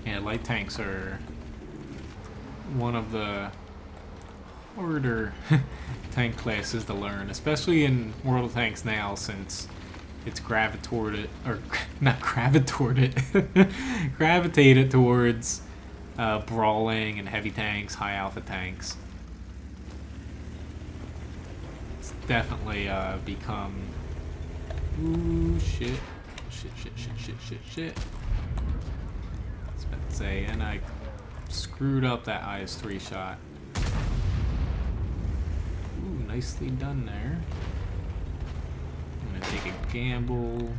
A: Yeah, light tanks are one of the harder tank classes to learn, especially in World of Tanks now, since it's gravitated towards brawling and heavy tanks, high alpha tanks. It's definitely become... Ooh, shit. Shit. I was about to say, and I screwed up that IS-3 shot. Ooh, nicely done there. I'm gonna take a gamble.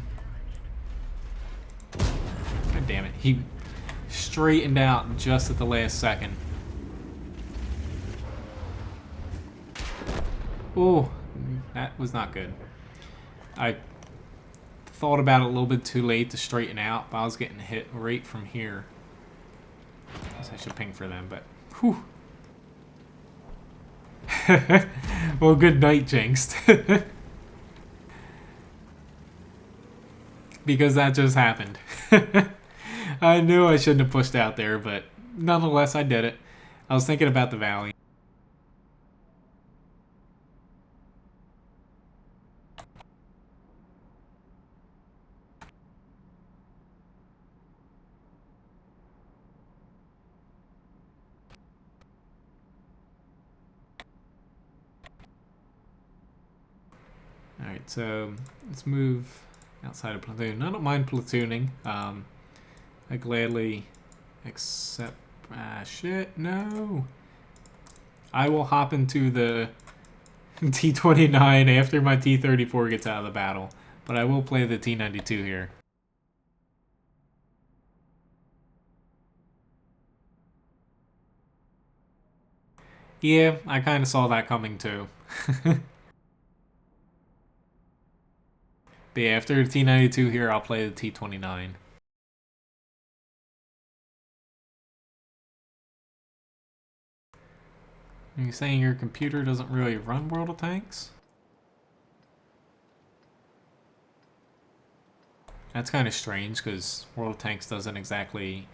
A: God damn it, he straightened out just at the last second. Oh, that was not good. I thought about it a little bit too late to straighten out, but I was getting hit right from here. I guess I should ping for them, but whew. Well, good night, Jinxed. Because that just happened. I knew I shouldn't have pushed out there, but nonetheless, I did it. I was thinking about the valley. Alright, so let's move outside of platoon. I don't mind platooning. I gladly accept... shit, no! I will hop into the T29 after my T34 gets out of the battle, but I will play the T92 here. Yeah, I kind of saw that coming too. But yeah, after the T92 here, I'll play the T29. Are you saying your computer doesn't really run World of Tanks? That's kind of strange, because World of Tanks doesn't exactly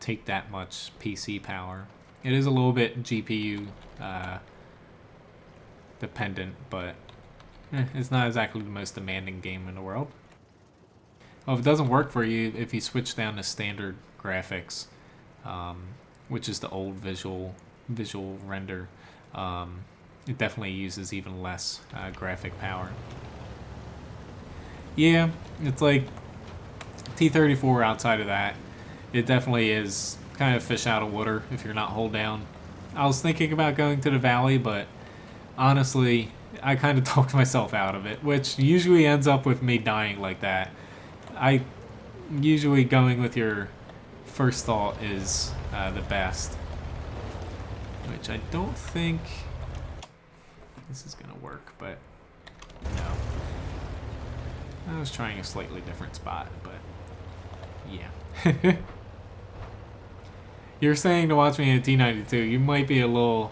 A: take that much PC power. It is a little bit GPU dependent, but it's not exactly the most demanding game in the world. Well, if it doesn't work for you, if you switch down to standard graphics, which is the old visual render, it definitely uses even less graphic power. Yeah, it's like T34 outside of that. It definitely is kind of fish out of water if you're not hold down. I was thinking about going to the valley, but honestly, I kind of talked myself out of it, which usually ends up with me dying like that. I usually going with your first thought is the best, which I don't think this is gonna work, but no. I was trying a slightly different spot, but yeah. You're saying to watch me in a T92. You might be a little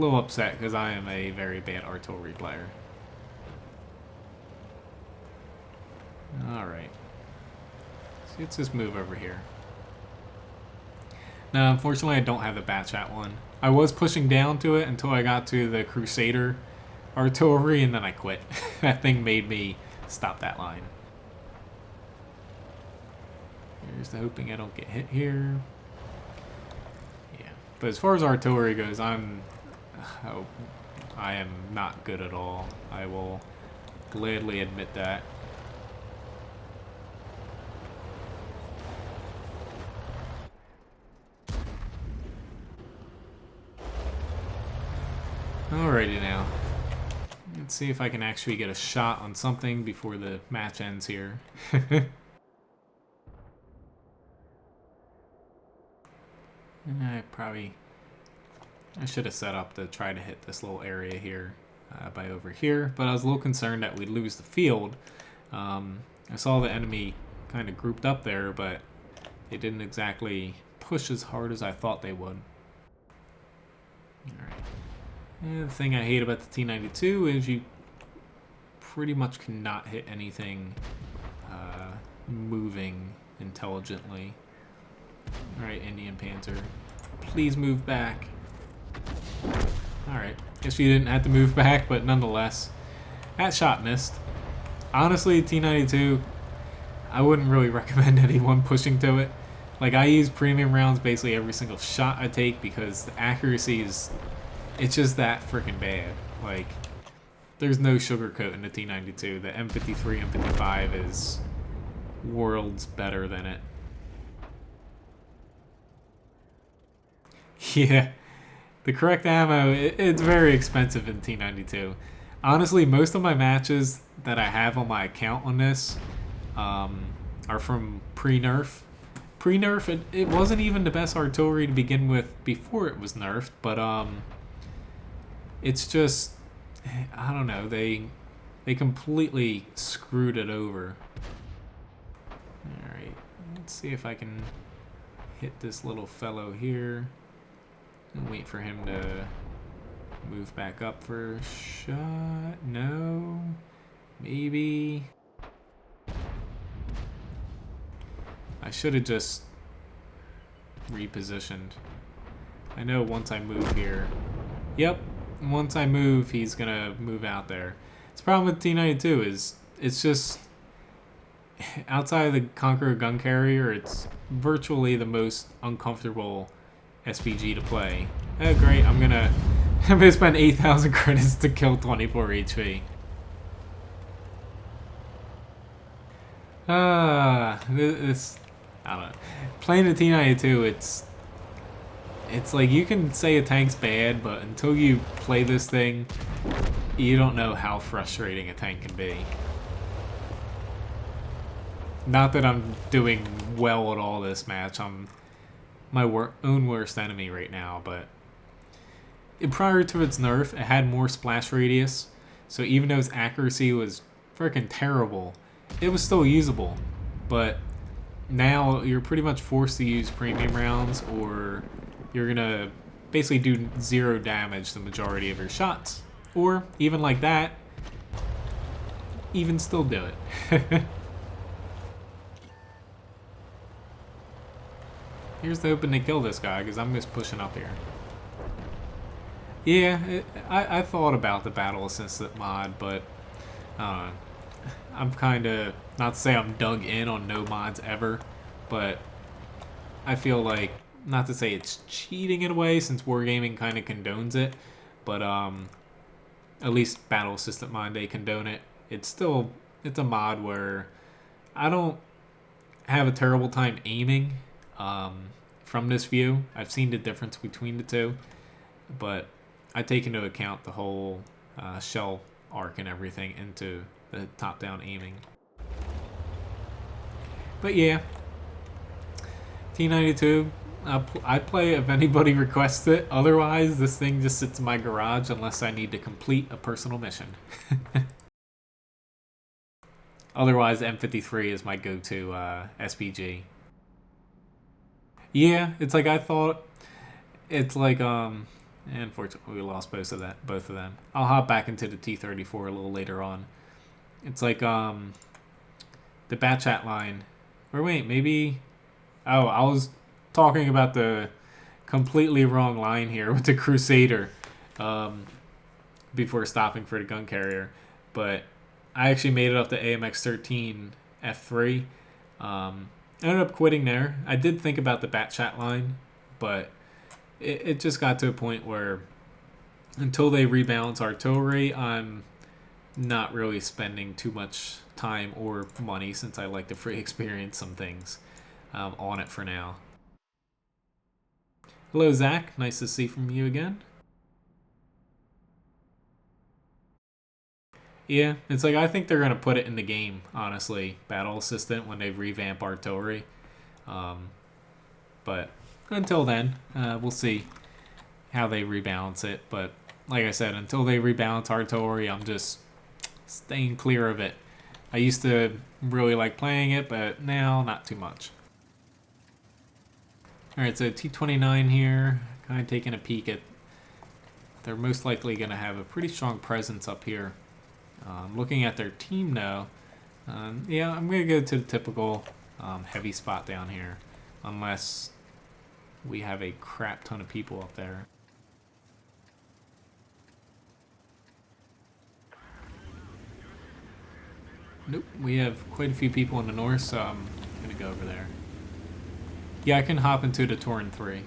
A: upset because I am a very bad artillery player. Alright. So let's just move over here. Now, unfortunately, I don't have the Batchat one. I was pushing down to it until I got to the Crusader artillery, and then I quit. That thing made me stop that line. Here's the hoping I don't get hit here. Yeah, but as far as artillery goes, I am not good at all. I will gladly admit that. Alrighty now. Let's see if I can actually get a shot on something before the match ends here. I should have set up to try to hit this little area here by over here, but I was a little concerned that we'd lose the field. I saw the enemy kind of grouped up there, but they didn't exactly push as hard as I thought they would. Alright. The thing I hate about the T92 is you pretty much cannot hit anything moving intelligently. Alright, Indian Panzer. Please move back. Alright, guess you didn't have to move back, but nonetheless, that shot missed. Honestly, T92, I wouldn't really recommend anyone pushing to it. Like, I use premium rounds basically every single shot I take because the accuracy is... It's just that freaking bad. Like, there's no sugarcoat in the T92. The M53, M55 is worlds better than it. Yeah, the correct ammo, it's very expensive in T92. Honestly, most of my matches that I have on my account on this are from pre-nerf. Pre-nerf, it wasn't even the best artillery to begin with before it was nerfed, but it's just, I don't know, they completely screwed it over. Alright, let's see if I can hit this little fellow here. And wait for him to move back up for a shot. No. Maybe. I should have just repositioned. I know once I move here. Yep. Once I move, he's gonna move out there. The problem with T92 is it's just outside of the Conqueror gun carrier, it's virtually the most uncomfortable SPG to play. Oh great, I'm gonna spend 8,000 credits to kill 24 HP. This I don't know. Playing the T92, it's like you can say a tank's bad, but until you play this thing, you don't know how frustrating a tank can be. Not that I'm doing well at all this match. I'm my own worst enemy right now, but prior to its nerf, it had more splash radius, so even though its accuracy was freaking terrible, it was still usable. But now you're pretty much forced to use premium rounds, or you're gonna basically do 0 damage the majority of your shots. Or even like that, even still do it. Here's the hoping to kill this guy, because I'm just pushing up here. Yeah, I thought about the battle assistant mod, but uh, I'm kind of, not to say I'm dug in on no mods ever, but I feel like, not to say it's cheating in a way since Wargaming kind of condones it, but at least battle assistant mod, they condone it. It's a mod where I don't have a terrible time aiming from this view. I've seen the difference between the two, but I take into account the whole shell arc and everything into the top-down aiming. But yeah, T92, I play if anybody requests it. Otherwise, this thing just sits in my garage unless I need to complete a personal mission. Otherwise, M53 is my go-to SPG. Yeah, it's like I thought. It's like unfortunately we lost both of them. I'll hop back into the T34 a little later on. It's like the Chatillon. Or wait, maybe. Oh, I was talking about the completely wrong line here with the Crusader before stopping for the gun carrier. But I actually made it up to AMX 13 F3. I ended up quitting there. I did think about the Chatillon, but it just got to a point where until they rebalance artillery, I'm not really spending too much time or money since I like to free experience some things on it for now. Hello, Zach. Nice to see from you again. Yeah, it's like I think they're going to put it in the game, honestly, Battle Assistant, when they revamp artillery. But until then, we'll see how they rebalance it. But like I said, until they rebalance artillery, I'm just staying clear of it. I used to really like playing it, but now not too much. Alright, so T29 here, kind of taking a peek at... They're most likely going to have a pretty strong presence up here. Looking at their team now, yeah, I'm going to go to the typical heavy spot down here. Unless we have a crap ton of people up there. Nope, we have quite a few people in the north, so I'm going to go over there. Yeah, I can hop into the Tauren 3.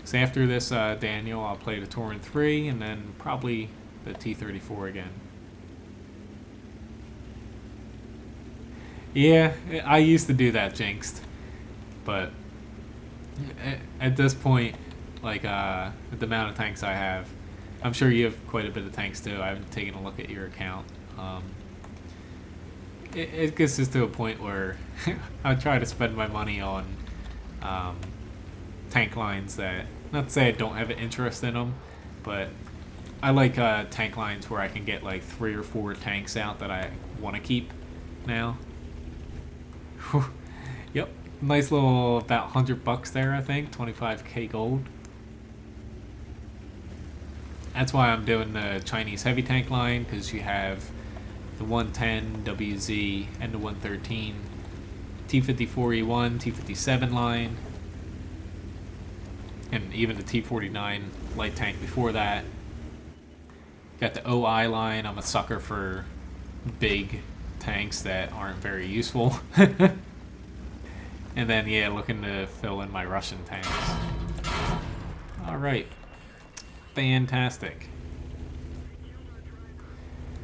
A: So after this Daniel, I'll play the Tauren 3 and then probably the T34 again. Yeah, I used to do that, Jinxed. But at this point, like the amount of tanks I have, I'm sure you have quite a bit of tanks too. I haven't taken a look at your account. It gets just to a point where I try to spend my money on tank lines that, not to say I don't have an interest in them, but I like tank lines where I can get like 3 or 4 tanks out that I want to keep now. Yep, nice little about $100 there, I think, 25k gold. That's why I'm doing the Chinese heavy tank line, because you have the 110 WZ and the 113 T54E1, T57 line, and even the T49 light tank before that. Got the OI line. I'm a sucker for big tanks that aren't very useful. And then, yeah, looking to fill in my Russian tanks. Alright. Fantastic.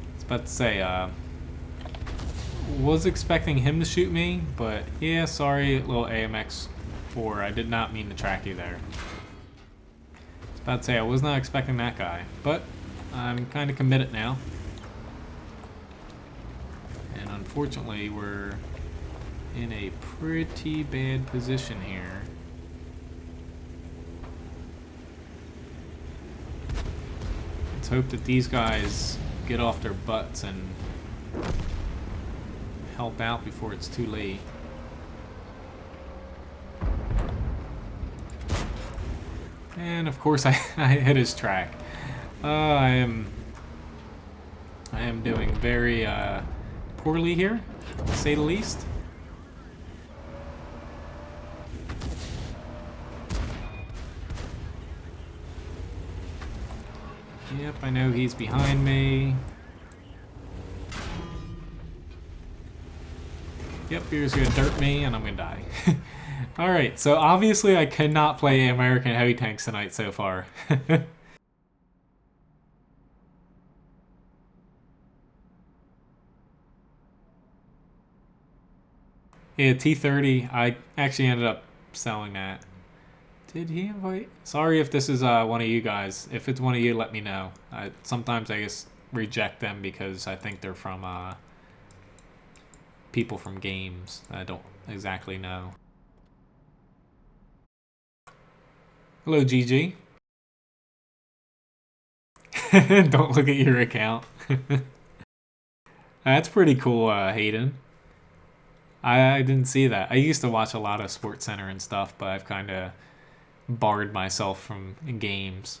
A: I was about to say, was expecting him to shoot me, but yeah, sorry, little AMX-4. I did not mean to track you there. I was about to say, I was not expecting that guy, but I'm kind of committed now. And unfortunately, we're in a pretty bad position here. Let's hope that these guys get off their butts and help out before it's too late. And of course I hit his track. I am doing very poorly here, to say the least. Yep, I know he's behind me. Yep, here's gonna dirt me and I'm gonna die. Alright, so obviously I cannot play American heavy tanks tonight so far. Yeah, T30, I actually ended up selling that. Did he invite? Sorry if this is one of you guys. If it's one of you, let me know. Sometimes I just reject them because I think they're from people from games. I don't exactly know. Hello, GG. Don't look at your account. That's pretty cool, Hayden. I didn't see that. I used to watch a lot of Sports Center and stuff, but I've kind of barred myself from games.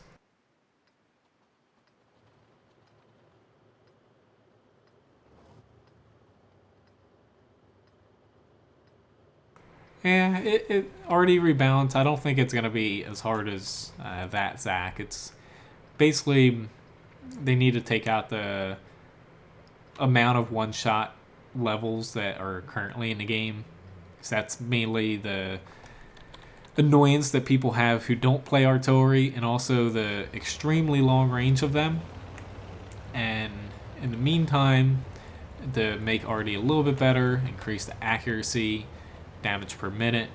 A: Yeah, it already rebalanced. I don't think it's going to be as hard as that, Zach. It's basically they need to take out the amount of one-shot levels that are currently in the game. So that's mainly the annoyance that people have who don't play artillery, and also the extremely long range of them. And in the meantime, to make RD a little bit better, increase the accuracy, damage per minute,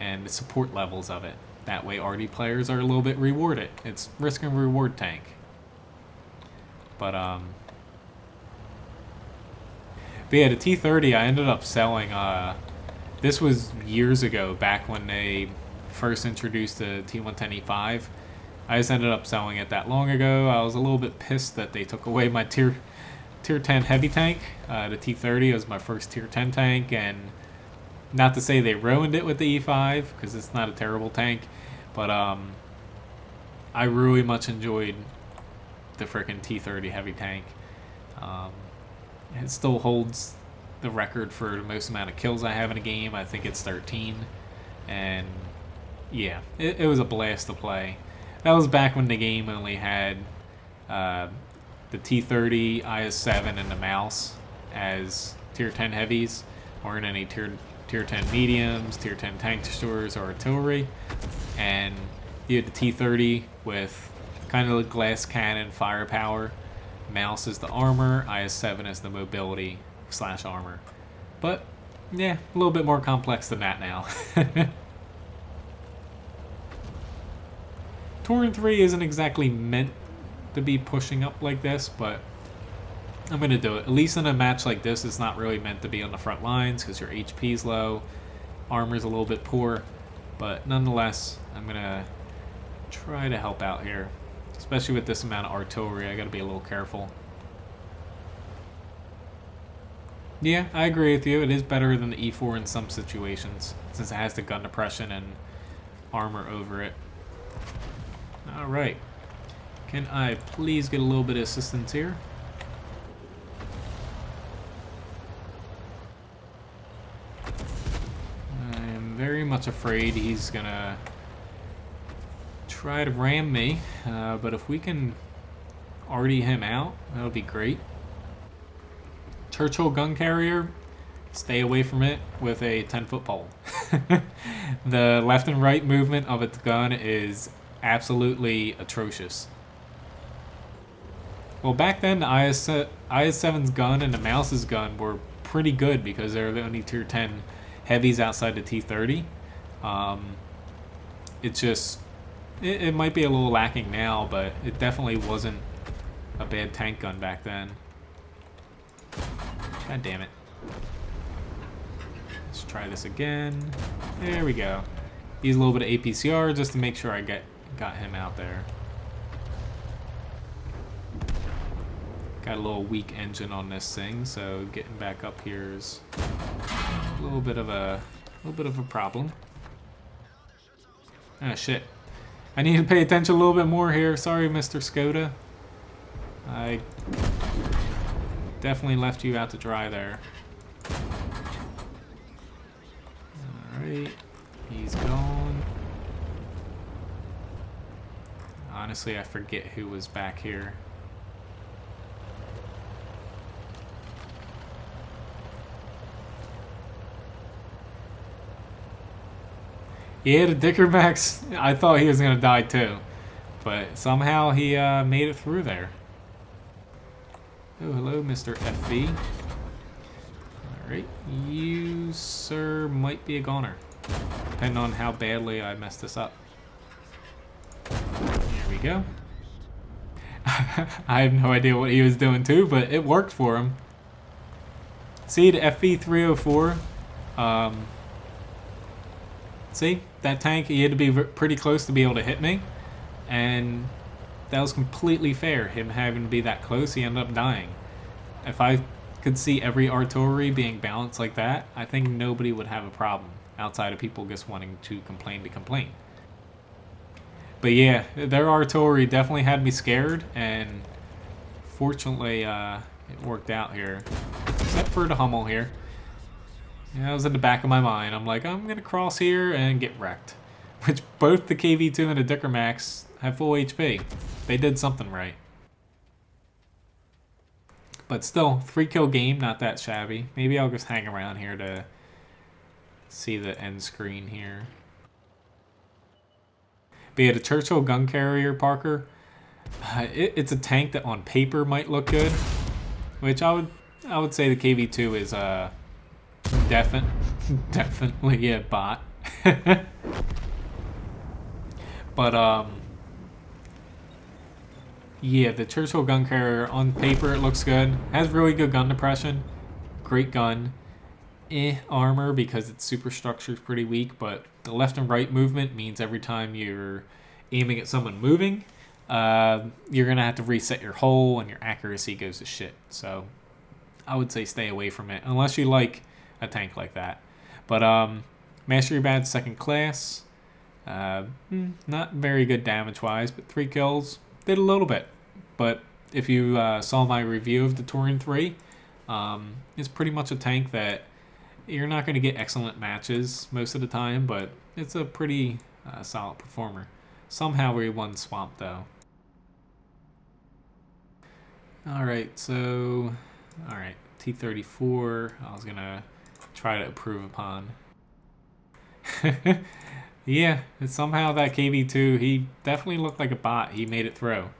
A: and the support levels of it. That way RD players are a little bit rewarded. It's risk and reward tank. But yeah, the T30 I ended up selling. This was years ago, back when they first introduced the T110E5. I just ended up selling it that long ago. I was a little bit pissed that they took away my tier 10 heavy tank. The T30 was my first tier 10 tank, and not to say they ruined it with the E5, because it's not a terrible tank, but I really much enjoyed the frickin' T30 heavy tank. It still holds the record for the most amount of kills I have in a game. I think it's 13. And yeah, it was a blast to play. That was back when the game only had the T30, IS-7, and the mouse as tier 10 heavies. Weren't any tier 10 mediums, tier 10 tank destroyers, or artillery. And you had the T30 with kind of the glass cannon firepower. Mouse is the armor, IS-7 is the mobility / armor. But yeah, a little bit more complex than that now. Torrent 3 isn't exactly meant to be pushing up like this, but I'm going to do it. At least in a match like this, it's not really meant to be on the front lines because your HP's low, armor's a little bit poor, but nonetheless, I'm going to try to help out here. Especially with this amount of artillery, I got to be a little careful. Yeah, I agree with you. It is better than the E4 in some situations, since it has the gun depression and armor over it. Alright. Can I please get a little bit of assistance here? I'm very much afraid he's gonna try to ram me, but if we can RD him out, that'll be great. Churchill gun carrier, stay away from it with a 10-foot pole. The left and right movement of its gun is absolutely atrocious. Well, back then the IS-7's gun and the Mouse's gun were pretty good because they're the only tier 10 heavies outside the T30. It's just it might be a little lacking now, but it definitely wasn't a bad tank gun back then. God damn it. Let's try this again. There we go. Use a little bit of APCR just to make sure I got him out there. Got a little weak engine on this thing, so getting back up here is a little bit of a problem. Ah, shit. I need to pay attention a little bit more here. Sorry, Mr. Skoda. I definitely left you out to dry there. Alright. He's gone. Honestly, I forget who was back here. Yeah, the Dicker Max, I thought he was going to die too. But somehow he made it through there. Oh, hello, Mr. FV. Alright, you, sir, might be a goner. Depending on how badly I messed this up. There we go. I have no idea what he was doing too, but it worked for him. See, the FV304. See, that tank, he had to be pretty close to be able to hit me. And that was completely fair, him having to be that close. He ended up dying. If I could see every artillery being balanced like that, I think nobody would have a problem, outside of people just wanting to complain. But yeah, their artillery definitely had me scared, and fortunately it worked out here. Except for the Hummel here. Yeah, that was in the back of my mind. I'm like, I'm going to cross here and get wrecked. Which both the KV2 and the Dicker Max have full HP. They did something right. But still, 3-kill game, not that shabby. Maybe I'll just hang around here to see the end screen here. But yeah, the Churchill gun carrier, Parker, it's a tank that on paper might look good, which I would say the KV2 is definitely a bot. But yeah, the Churchill gun carrier on paper it looks good. Has really good gun depression, great gun. Armor because its superstructure is pretty weak, but the left and right movement means every time you're aiming at someone moving, you're gonna have to reset your hull and your accuracy goes to shit. So I would say stay away from it unless you like a tank like that. But Mastery Badge 2nd class, not very good damage wise, but 3 kills did a little bit. But if you saw my review of the Turin 3, it's pretty much a tank that you're not going to get excellent matches most of the time, but it's a pretty solid performer. Somehow we won Swamp, though. Alright, so... Alright, T34, I was going to try to improve upon. Yeah, somehow that KV2, he definitely looked like a bot. He made it through.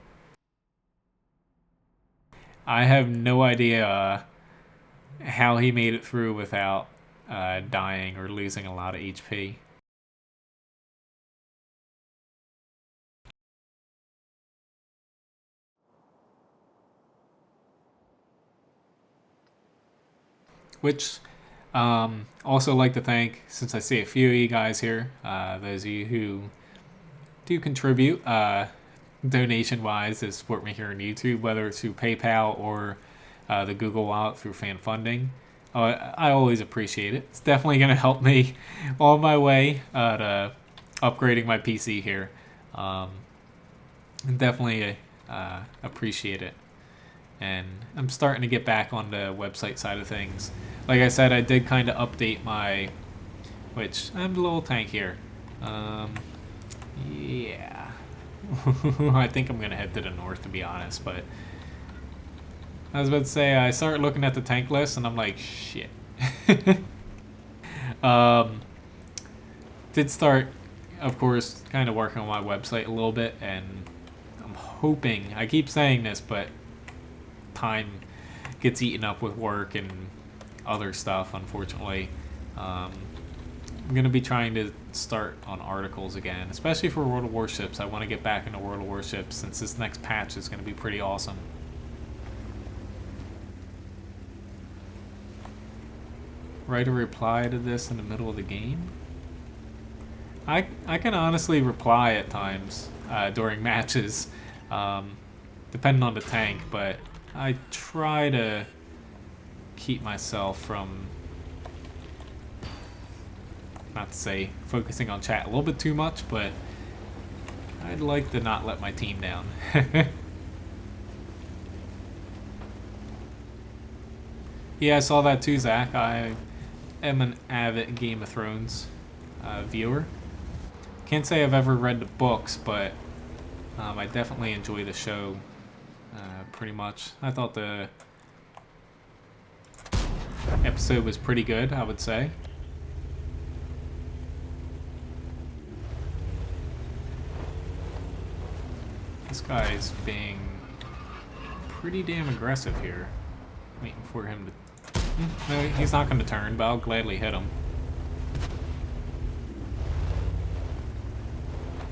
A: I have no idea how he made it through without dying or losing a lot of HP. Which also like to thank, since I see a few of you guys here, those of you who do contribute donation wise to support me here on YouTube, whether it's through PayPal or the Google Wallet through fan funding. I always appreciate it. It's definitely going to help me on my way to upgrading my PC here. Definitely appreciate it. And I'm starting to get back on the website side of things. Like I said, I did kind of update my... Which, I'm a little tank here. Yeah. I think I'm going to head to the north, to be honest, but... I was about to say, I started looking at the tank list, and I'm like, shit. Did start, of course, kind of working on my website a little bit, and I'm hoping, I keep saying this, but time gets eaten up with work and other stuff, unfortunately. I'm going to be trying to start on articles again, especially for World of Warships. I want to get back into World of Warships since this next patch is going to be pretty awesome. Write a reply to this in the middle of the game? I can honestly reply at times during matches, depending on the tank, but I try to keep myself from, not to say focusing on chat a little bit too much, but I'd like to not let my team down. Yeah, I saw that too, Zach. I am an avid Game of Thrones viewer. Can't say I've ever read the books, but I definitely enjoy the show pretty much. I thought the episode was pretty good, I would say. This guy's being pretty damn aggressive here. Waiting for him to... No, he's not going to turn, but I'll gladly hit him.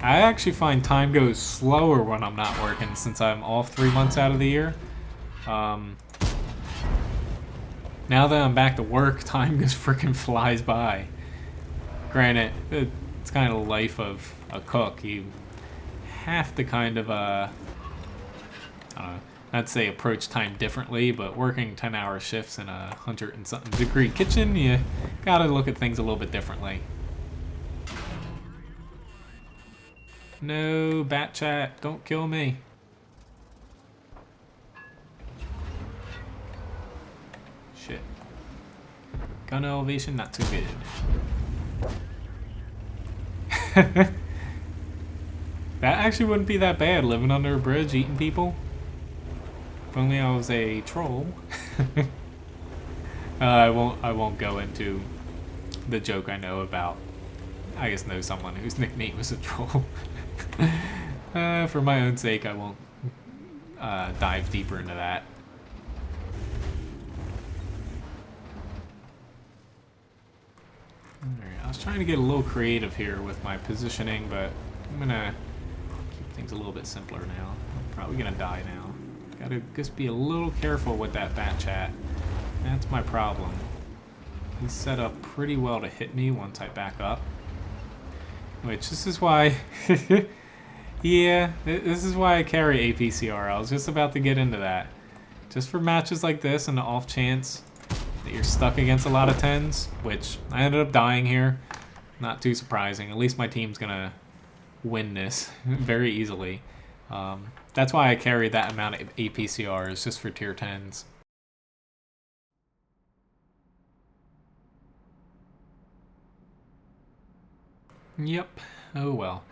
A: I actually find time goes slower when I'm not working since I'm off 3 months out of the year. Now that I'm back to work, time just freaking flies by. Granted, it's kind of the life of a cook. You have to kind of, I don't know, not say approach time differently, but working 10-hour shifts in a 100 and something degree kitchen, you gotta look at things a little bit differently. No, bat chat, don't kill me. Shit. Gun elevation, not too good. That actually wouldn't be that bad, living under a bridge, eating people. If only I was a troll. I won't go into the joke I know about. I just know someone whose nickname is a troll. For my own sake, I won't dive deeper into that. Alright, I was trying to get a little creative here with my positioning, but I'm gonna keep things a little bit simpler now. I'm probably gonna die now. Gotta just be a little careful with that bat chat. That's my problem. He's set up pretty well to hit me once I back up. Which, this is why... yeah, this is why I carry APCR. I was just about to get into that. Just for matches like this and the off chance that you're stuck against a lot of 10s, which I ended up dying here. Not too surprising. At least my team's gonna win this very easily. That's why I carry that amount of APCRs, just for tier 10s. Yep. Oh well.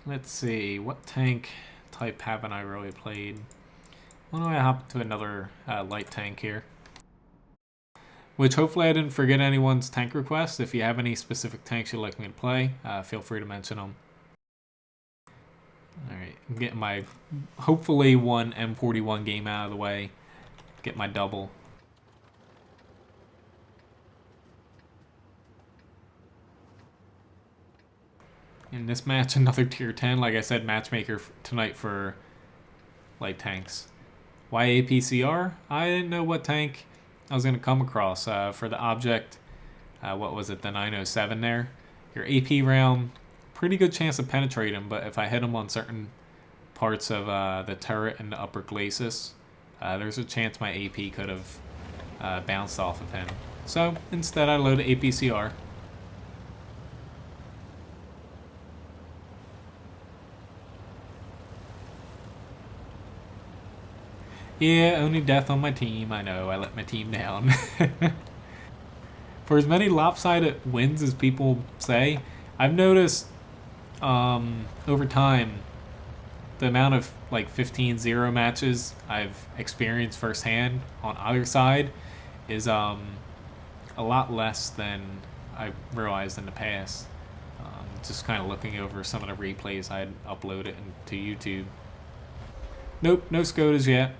A: Let's see. What tank type haven't I really played? Why don't I hop to another light tank here? Which hopefully I didn't forget anyone's tank request. If you have any specific tanks you'd like me to play, feel free to mention them. Alright, I'm getting my hopefully one M41 game out of the way. Get my double. In this match, another tier 10. Like I said, matchmaker tonight for light tanks. Why APCR? I didn't know what tank I was going to come across for the object. What was it, the 907 there? Your AP round, pretty good chance to penetrate him, but if I hit him on certain parts of the turret and the upper glacis, there's a chance my AP could have bounced off of him. So instead I loaded APCR. Yeah, only death on my team. I know, I let my team down. For as many lopsided wins as people say, I've noticed over time the amount of like 15-0 matches I've experienced firsthand on either side is a lot less than I realized in the past. Just kind of looking over some of the replays I'd uploaded to YouTube. Nope, no SCOTAs yet.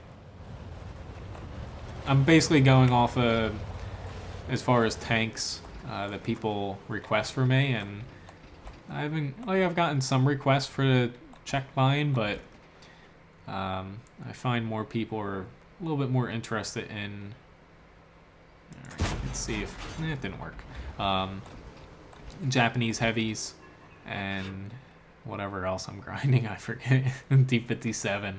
A: I'm basically going off as far as tanks that people request for me, and I've gotten some requests for the Czech line, but I find more people are a little bit more interested in. Alright, let's see if it didn't work. Japanese heavies and whatever else I'm grinding, I forget. T57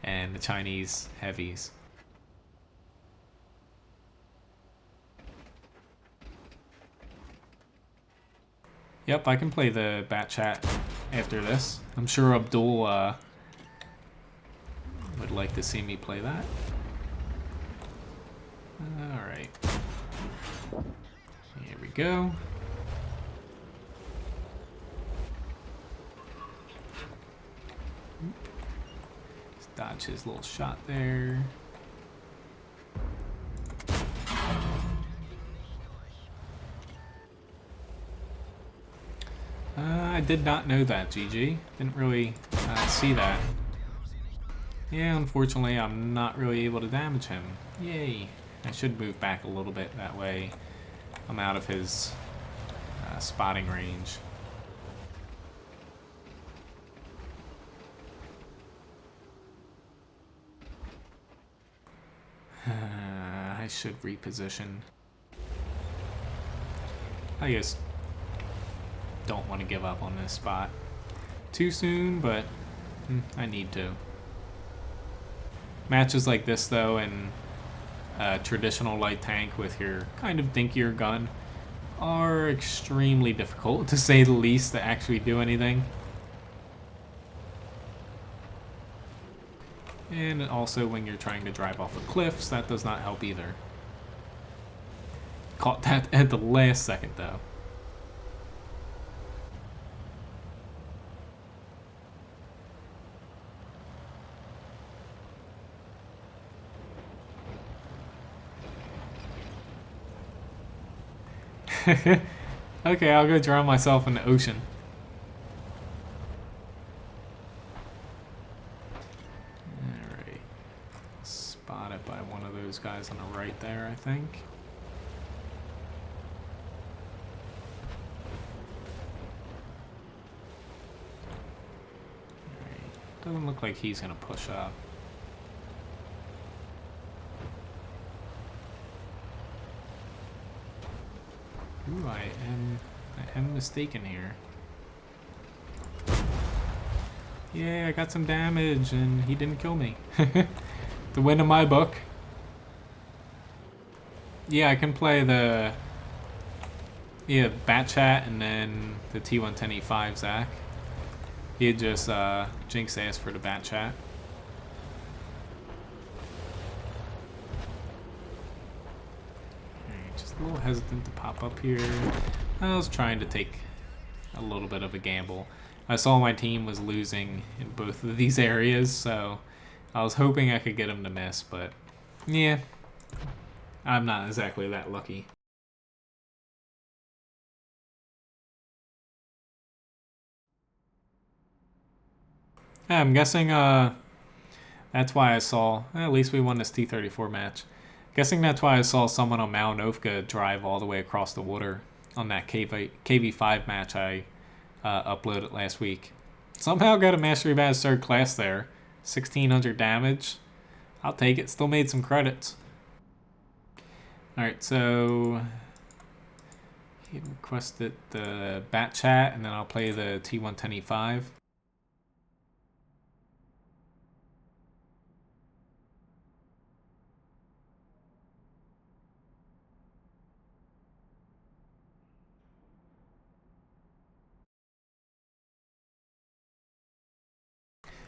A: and the Chinese heavies. Yep, I can play the bat chat after this. I'm sure Abdul would like to see me play that. Alright. Here we go. Let's dodge his little shot there. I did not know that, GG. Didn't really see that. Yeah, unfortunately, I'm not really able to damage him. Yay. I should move back a little bit, that way I'm out of his spotting range. I should reposition. I just don't want to give up on this spot too soon, but I need to. Matches like this, though, in a traditional light tank with your kind of dinkier gun are extremely difficult, to say the least, to actually do anything. And also when you're trying to drive off of cliffs, that does not help either. Caught that at the last second, though. Okay, I'll go drown myself in the ocean. Alright. Spotted by one of those guys on the right there, I think. Alright. Doesn't look like he's gonna push up. Ooh, I am mistaken here. Yeah, I got some damage and he didn't kill me. The win in my book. Yeah, I can play the Bat Chat and then the T110E5 Zach. He had just Jinx asked for the Bat Chat. A little hesitant to pop up here. I was trying to take a little bit of a gamble. I saw my team was losing in both of these areas, so I was hoping I could get them to miss, but yeah, I'm not exactly that lucky. Yeah, I'm guessing that's why I saw, at least we won this T34 match. Guessing that's why I saw someone on Mount Ofka drive all the way across the water on that KV5 match I uploaded last week. Somehow got a Mastery Badge 3rd class there. 1600 damage. I'll take it. Still made some credits. Alright, so he requested the Bat Chat, and then I'll play the T110E5.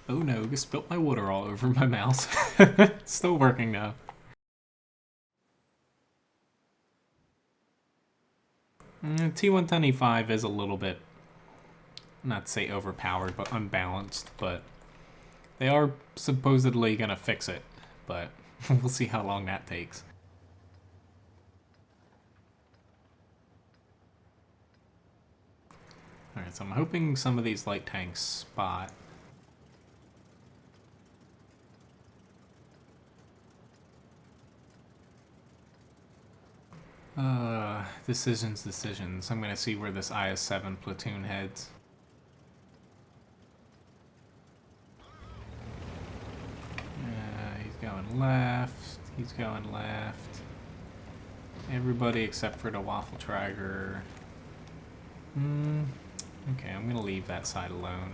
A: Oh no, I spilt my water all over my mouse. Still working now. T110E5 is a little bit, not to say overpowered, but unbalanced, but they are supposedly going to fix it, but we'll see how long that takes. Alright, so I'm hoping some of these light tanks spot. Decisions. I'm going to see where this IS-7 platoon heads. He's going left. He's going left. Everybody except for the Waffle Trigger. Okay, I'm going to leave that side alone.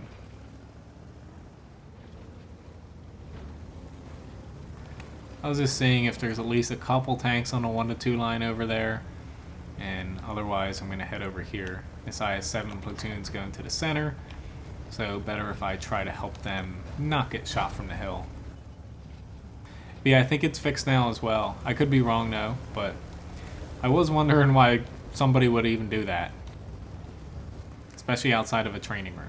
A: I was just seeing if there's at least a couple tanks on the 1 to 2 line over there, and otherwise I'm going to head over here. This IS-7 platoon's going to the center, so better if I try to help them not get shot from the hill. But yeah, I think it's fixed now as well. I could be wrong though, but I was wondering why somebody would even do that, especially outside of a training room.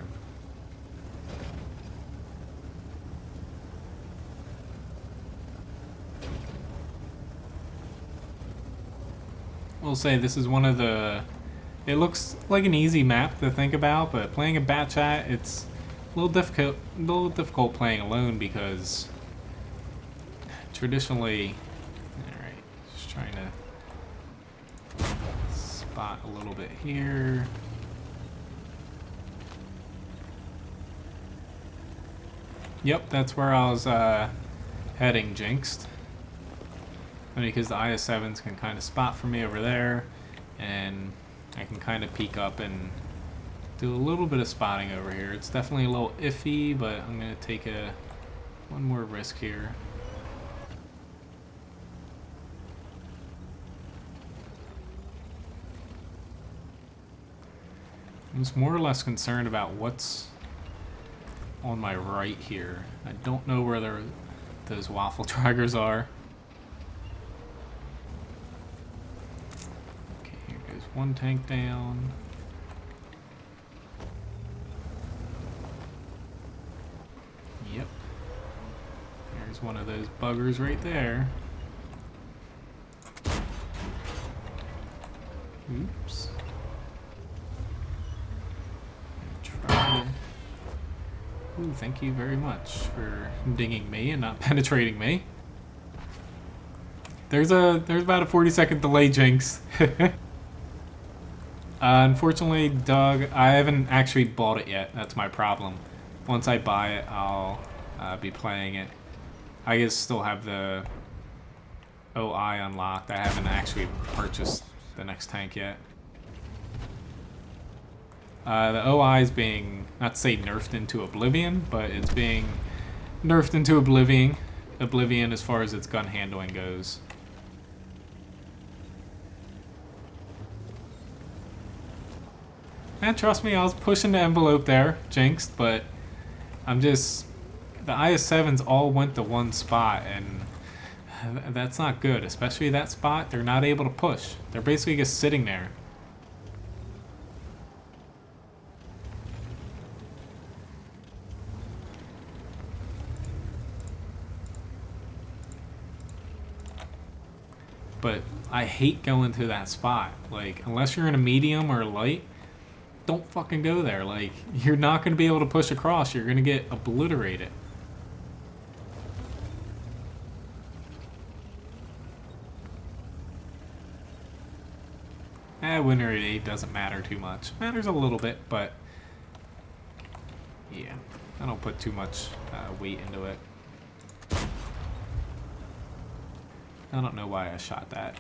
A: We'll say this is one of the It looks like an easy map to think about, but playing a bat chat, it's a little difficult playing alone because traditionally, all right, just trying to spot a little bit here. Yep, that's where I was heading, Jinxed. Only because the IS-7s can kind of spot for me over there, and I can kind of peek up and do a little bit of spotting over here. It's definitely a little iffy, but I'm going to take one more risk here. I'm just more or less concerned about what's on my right here. I don't know where those waffle triggers are. Okay, here goes one tank down. Yep. There's one of those buggers right there. Oops. Ooh, thank you very much for dinging me and not penetrating me. There's about a 40-second delay, Jinx. Unfortunately, Doug, I haven't actually bought it yet. That's my problem. Once I buy it, I'll be playing it. I guess still have the OI unlocked. I haven't actually purchased the next tank yet. The OI is being, not to say nerfed into oblivion, but it's being nerfed into oblivion as far as its gun handling goes. And trust me, I was pushing the envelope there, Jinxed, but I'm just, the IS-7s all went to one spot, and that's not good, especially that spot. They're not able to push. They're basically just sitting there. But I hate going to that spot. Like, unless you're in a medium or a light, don't fucking go there. Like, you're not going to be able to push across. You're going to get obliterated. WN8 doesn't matter too much. Matters a little bit, but yeah, I don't put too much weight into it. I don't know why I shot that.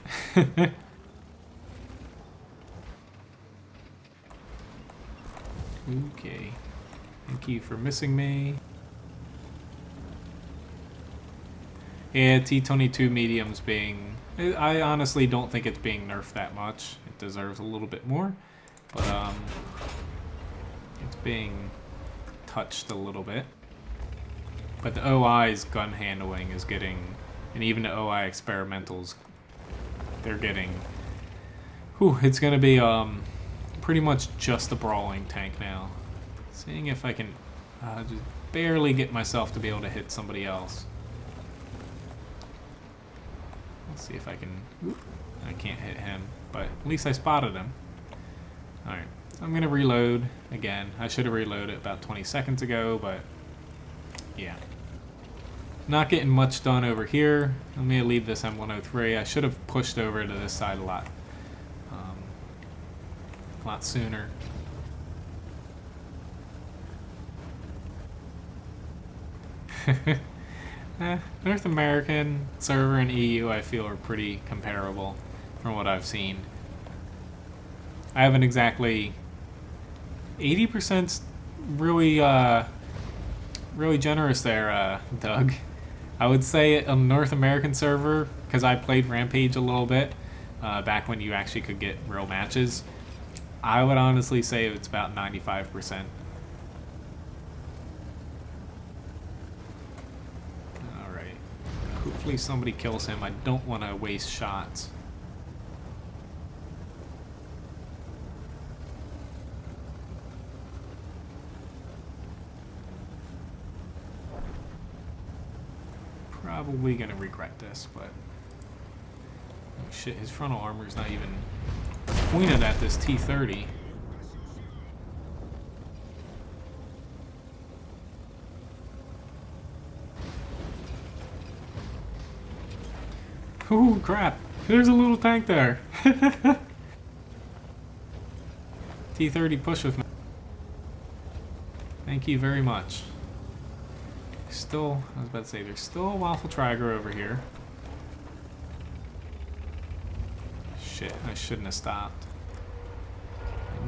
A: Okay. Thank you for missing me. Yeah, T22 medium's being... I honestly don't think it's being nerfed that much. It deserves a little bit more. But, it's being touched a little bit. But the OI's gun handling is getting... And even the OI experimentals, they're getting... Whew, it's gonna be, pretty much just a brawling tank now. Seeing if I can just barely get myself to be able to hit somebody else. Let's see if I can... Oop, I can't hit him, but at least I spotted him. Alright, I'm gonna reload again. I should have reloaded about 20 seconds ago, but yeah. Not getting much done over here. Let me leave this M103. I should have pushed over to this side a lot sooner. North American server and EU, I feel, are pretty comparable from what I've seen. I haven't exactly... 80%'s really, really generous there, Doug. I would say a North American server, because I played Rampage a little bit, back when you actually could get real matches. I would honestly say it's about 95%. Alright. Hopefully somebody kills him. I don't want to waste shots. Probably gonna regret this, but... Oh shit, his frontal armor's not even pointed at this T30. Ooh, crap. There's a little tank there. T30 push with me. Thank you very much. Still, I was about to say, there's still a Waffle Trigger over here. Shit, I shouldn't have stopped.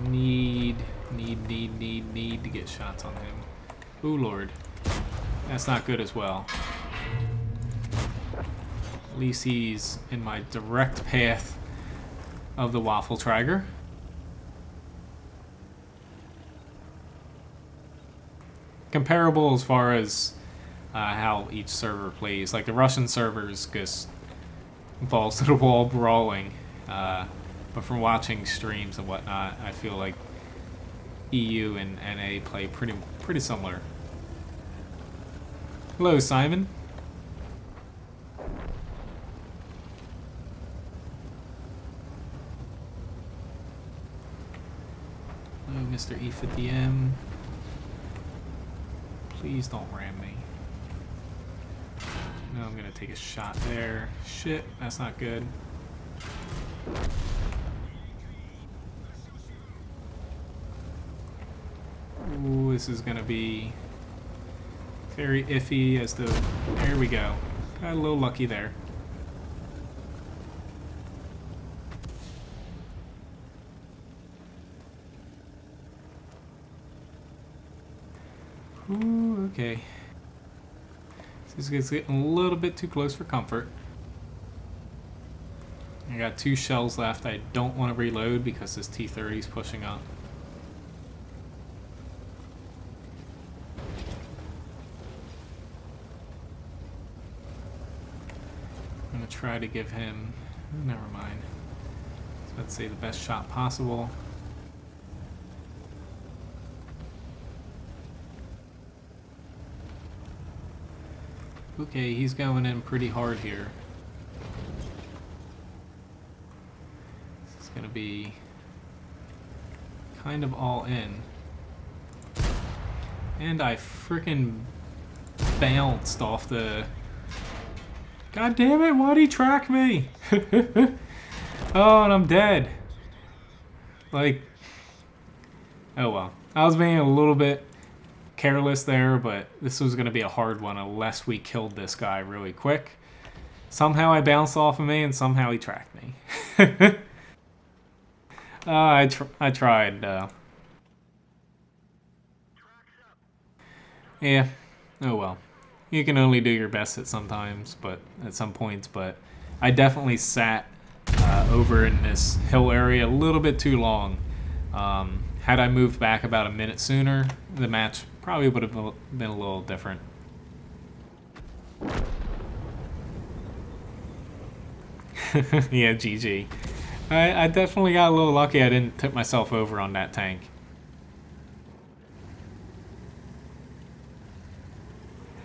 A: I need to get shots on him. Ooh, Lord. That's not good as well. At least he's in my direct path of the Waffle Trigger. Comparable as far as how each server plays. Like the Russian servers just balls to the wall brawling. But from watching streams and whatnot, I feel like EU and NA play pretty similar. Hello, Simon. Hello, Mr. E50M. Please don't ram me. No, I'm gonna take a shot there. Shit, that's not good. Ooh, this is gonna be very iffy as the... There we go. Got a little lucky there. Ooh, okay. This is getting a little bit too close for comfort. I got 2 shells left. I don't want to reload because this T30 is pushing up. I'm going to try to give him... Never mind. Let's say the best shot possible. Okay, he's going in pretty hard here. This is gonna be kind of all in. And I frickin' bounced off the... God damn it, why'd he track me? Oh, and I'm dead. Like... Oh well. I was being a little bit careless there, but this was going to be a hard one unless we killed this guy really quick. Somehow I bounced off of me and somehow he tracked me. I tried. Yeah. Oh well. You can only do your best at some points, but I definitely sat over in this hill area a little bit too long. Had I moved back about a minute sooner, the match probably would have been a little different. Yeah, GG. I definitely got a little lucky I didn't tip myself over on that tank.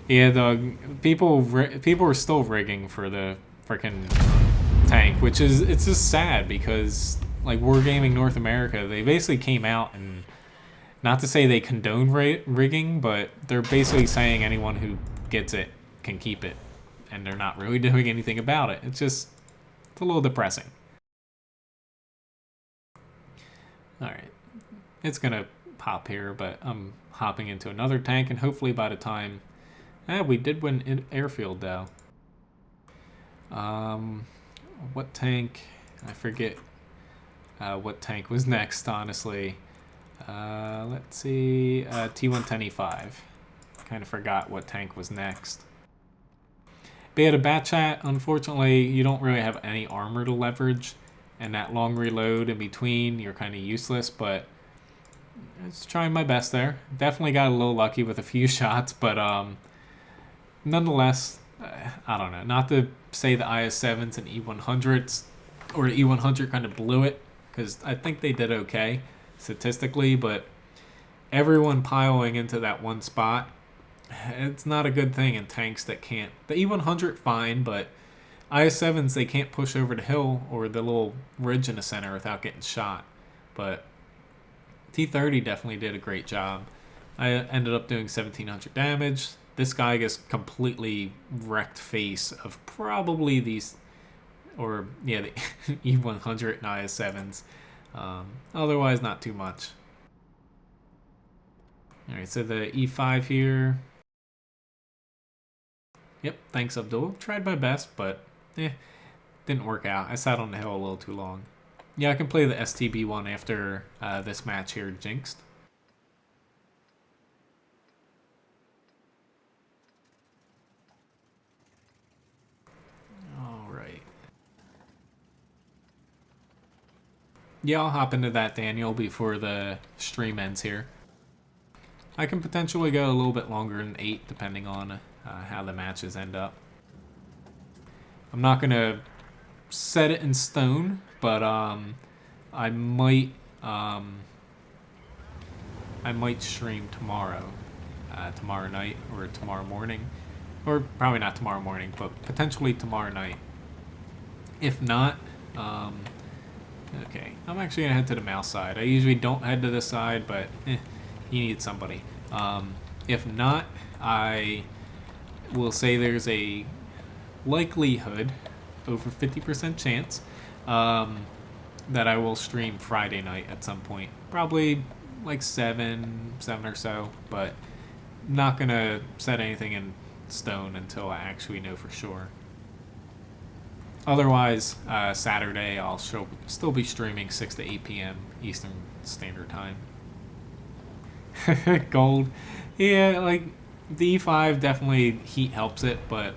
A: Yeah, the people were still rigging for the frickin' tank, which is, it's just sad because like Wargaming North America, they basically came out and, not to say they condone rigging, but they're basically saying anyone who gets it can keep it, and they're not really doing anything about it. It's just, it's a little depressing. Alright, it's gonna pop here, but I'm hopping into another tank, and hopefully by the time... we did win airfield though. What tank? I forget what tank was next, honestly. Let's see, T110E5. Kind of forgot what tank was next. But yeah, the bat chat, unfortunately, you don't really have any armor to leverage, and that long reload in between, you're kind of useless, but I was trying my best there. Definitely got a little lucky with a few shots, but nonetheless, I don't know. Not to say the IS-7s and E100s, or the E100 kind of blew it, because I think they did okay statistically, but everyone piling into that one spot, it's not a good thing in tanks that can't. The E100 fine, but IS-7s, they can't push over the hill or the little ridge in the center without getting shot. But T30 definitely did a great job. I ended up doing 1700 damage. This guy gets completely wrecked face of probably these, or yeah, the E100 and IS-7s. Otherwise, not too much. Alright, so the E5 here. Yep, thanks Abdul. Tried my best, but didn't work out. I sat on the hill a little too long. Yeah, I can play the STB one after this match here, Jinxed. Alright. Yeah, I'll hop into that, Daniel, before the stream ends here. I can potentially go a little bit longer than 8, depending on how the matches end up. I'm not going to set it in stone, but I might stream tomorrow, tomorrow night or tomorrow morning, or probably not tomorrow morning, but potentially tomorrow night. If not, okay, I'm actually gonna head to the mouse side. I usually don't head to this side, but you need somebody. If not, I will say there's a likelihood, over 50% chance, that I will stream Friday night at some point. Probably like 7 or so, but not gonna set anything in stone until I actually know for sure. Otherwise, Saturday I'll still be streaming 6 to 8 p.m. Eastern Standard Time. Gold. Yeah, like the E5 definitely heat helps it, but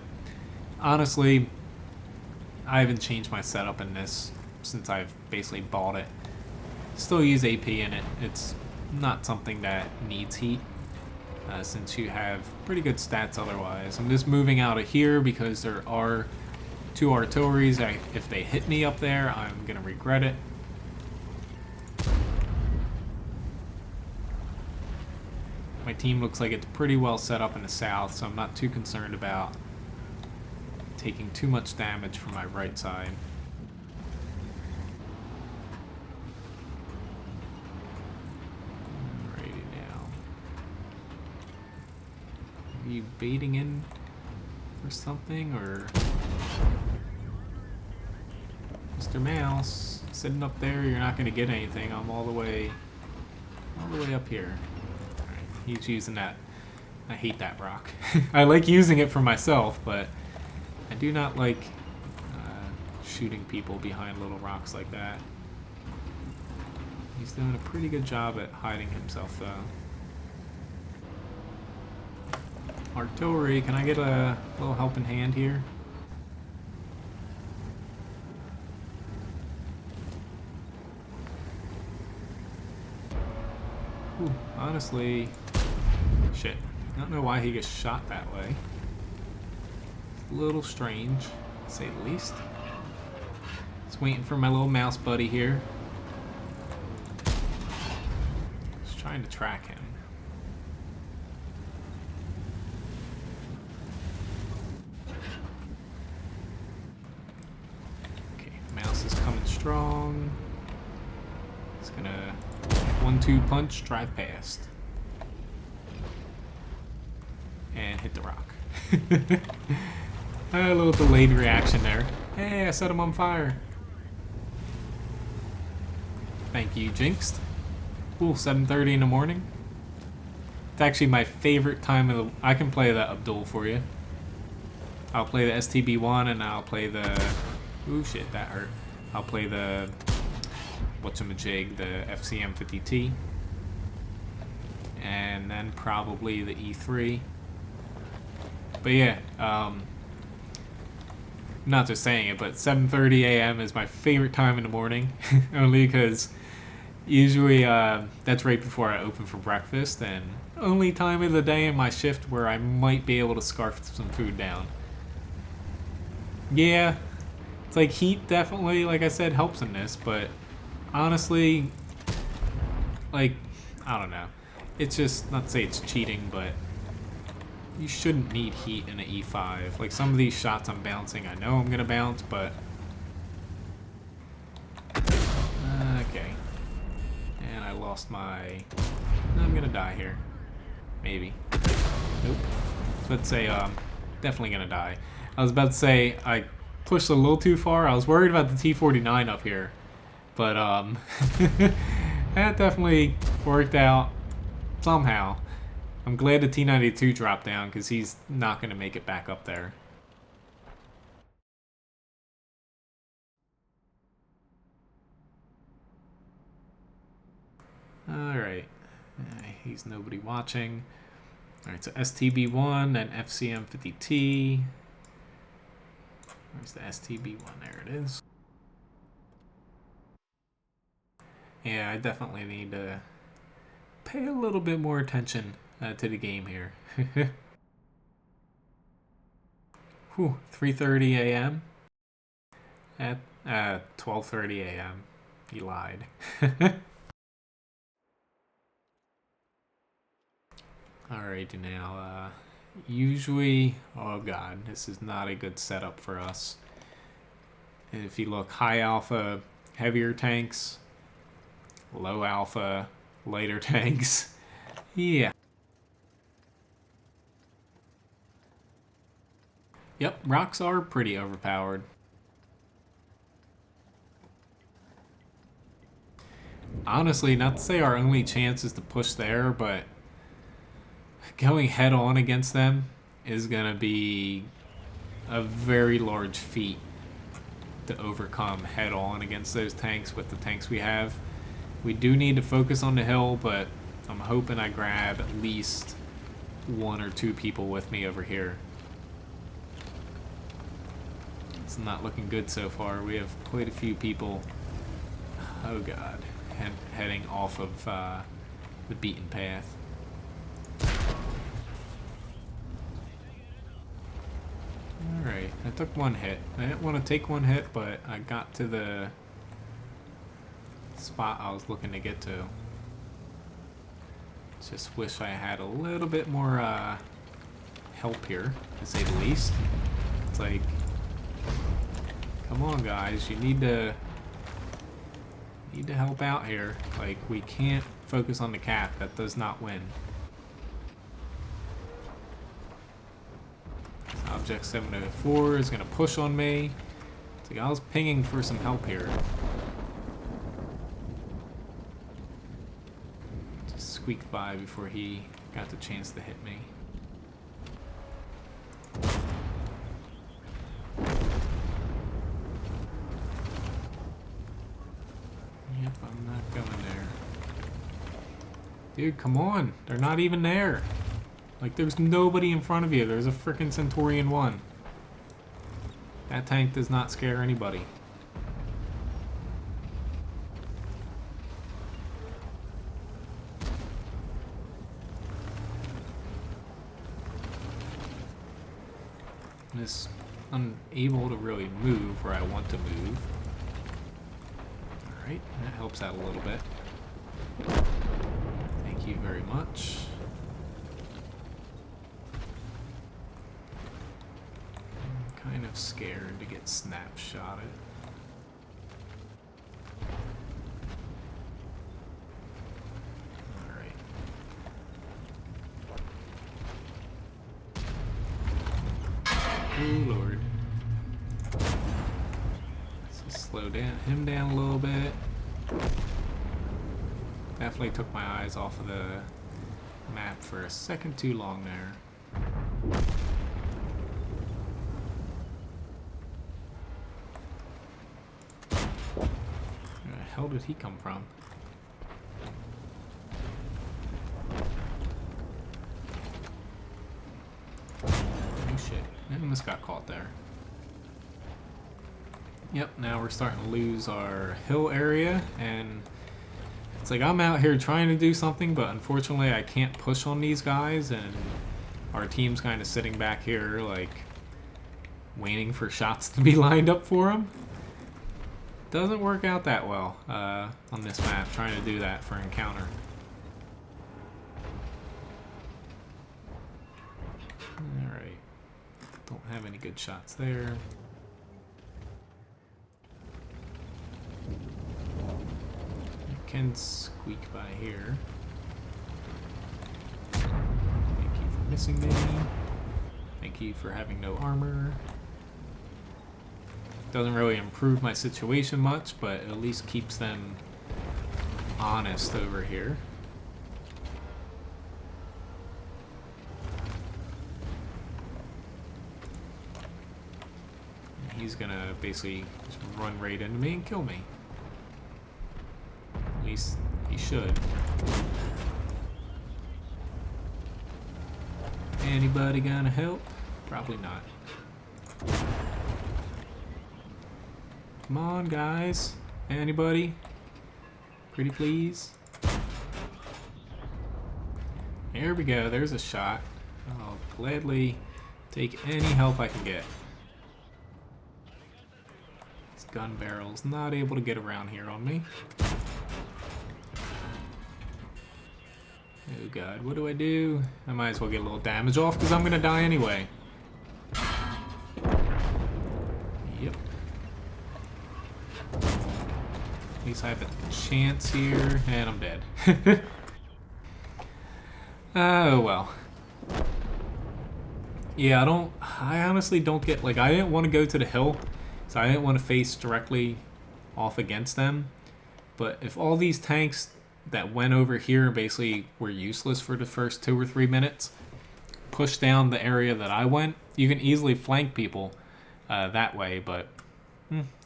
A: honestly, I haven't changed my setup in this since I've basically bought it. Still use AP in it. It's not something that needs heat, since you have pretty good stats otherwise. I'm just moving out of here because there are 2 artilleries. If they hit me up there, I'm gonna regret it. My team looks like it's pretty well set up in the south, so I'm not too concerned about taking too much damage from my right side. Alrighty now. Are you baiting in for something, or Mr. Mouse sitting up there? You're not going to get anything. I'm all the way up here. Alright, he's using that. I hate that rock. I like using it for myself, but I do not like shooting people behind little rocks like that. He's doing a pretty good job at hiding himself, though. Artillery, can I get a little helping hand here? Ooh, honestly, shit. I don't know why he gets shot that way. It's a little strange, to say the least. Just waiting for my little mouse buddy here. Just trying to track him. Okay, mouse is coming strong. It's gonna 1-2 punch, drive past. And hit the rock. A little delayed reaction there. Hey, I set him on fire. Thank you, Jinxed. Ooh, 7:30 in the morning. It's actually my favorite time of the... I can play the Abdul for you. I'll play the STB1 and I'll play the... Ooh, shit, that hurt. I'll play the... Whatchamajig, the FCM50T. And then probably the E3. But yeah, not just saying it, but 7:30 a.m. is my favorite time in the morning, only because usually that's right before I open for breakfast, and only time of the day in my shift where I might be able to scarf some food down. Yeah, it's like heat definitely, like I said, helps in this, but honestly, like, I don't know. It's just, not to say it's cheating, but you shouldn't need heat in an E5. Like, some of these shots I'm bouncing, I know I'm gonna bounce, but... Okay. And I lost my... I'm gonna die here. Maybe. Nope. Let's say, definitely gonna die. I was about to say, I pushed a little too far. I was worried about the T29 up here. But, that definitely worked out somehow. I'm glad the T92 dropped down, because he's not gonna make it back up there. Alright. He's nobody watching. Alright, so STB1 and FCM50T. Where's the STB1? There it is. Yeah, I definitely need to pay a little bit more attention to the game here. Whew, 3:30 a.m. At 12:30 a.m. He lied. Alrighty now, usually, oh god, this is not a good setup for us. And if you look, high alpha, heavier tanks, low alpha, lighter tanks, yeah. Yep, rocks are pretty overpowered. Honestly, not to say our only chance is to push there, but going head on against them is going to be a very large feat to overcome head on against those tanks with the tanks we have. We do need to focus on the hill, but I'm hoping I grab at least 1 or 2 people with me over here. It's not looking good so far. We have quite a few people, oh god, heading off of the beaten path. Alright, I took 1 hit. I didn't want to take 1 hit, but I got to the spot I was looking to get to. Just wish I had a little bit more help here, to say the least. It's like, come on guys, you need to help out here. Like, we can't focus on the cap. That does not win. Object 704 is going to push on me. So I was pinging for some help here. Just squeaked by before he got the chance to hit me. Yep, I'm not going there. Dude, come on. They're not even there. Like, there's nobody in front of you. There's a frickin' Centurion 1. That tank does not scare anybody. I'm just unable to really move where I want to move. Alright, that helps out a little bit. Thank you very much. Kind of scared to get snapshotted. Alright. Oh lord. Let's just slow him down a little bit. Definitely took my eyes off of the map for a second too long there. Where the hell did he come from? Oh shit. I almost got caught there. Yep, now we're starting to lose our hill area, and it's like I'm out here trying to do something, but unfortunately I can't push on these guys, and our team's kind of sitting back here like waiting for shots to be lined up for them. Doesn't work out that well on this map, trying to do that for encounter. have any good shots there. Can squeak by here. Thank you for missing me. Thank you for having no armor. Doesn't really improve my situation much, but at least keeps them honest over here. And he's gonna basically just run right into me and kill me. At least he should. Anybody gonna help? Probably not. Come on, guys. Anybody? Pretty please. There we go. There's a shot. I'll gladly take any help I can get. This gun barrel's not able to get around here on me. Oh god, what do I do? I might as well get a little damage off because I'm gonna die anyway. Yep. At least I have a chance here, and I'm dead. Oh well. Yeah, I honestly don't get, like, I didn't want to go to the hill, so I didn't want to face directly off against them. But if all these tanks that went over here basically were useless for the first 2 or 3 minutes, push down the area that I went, you can easily flank people that way, but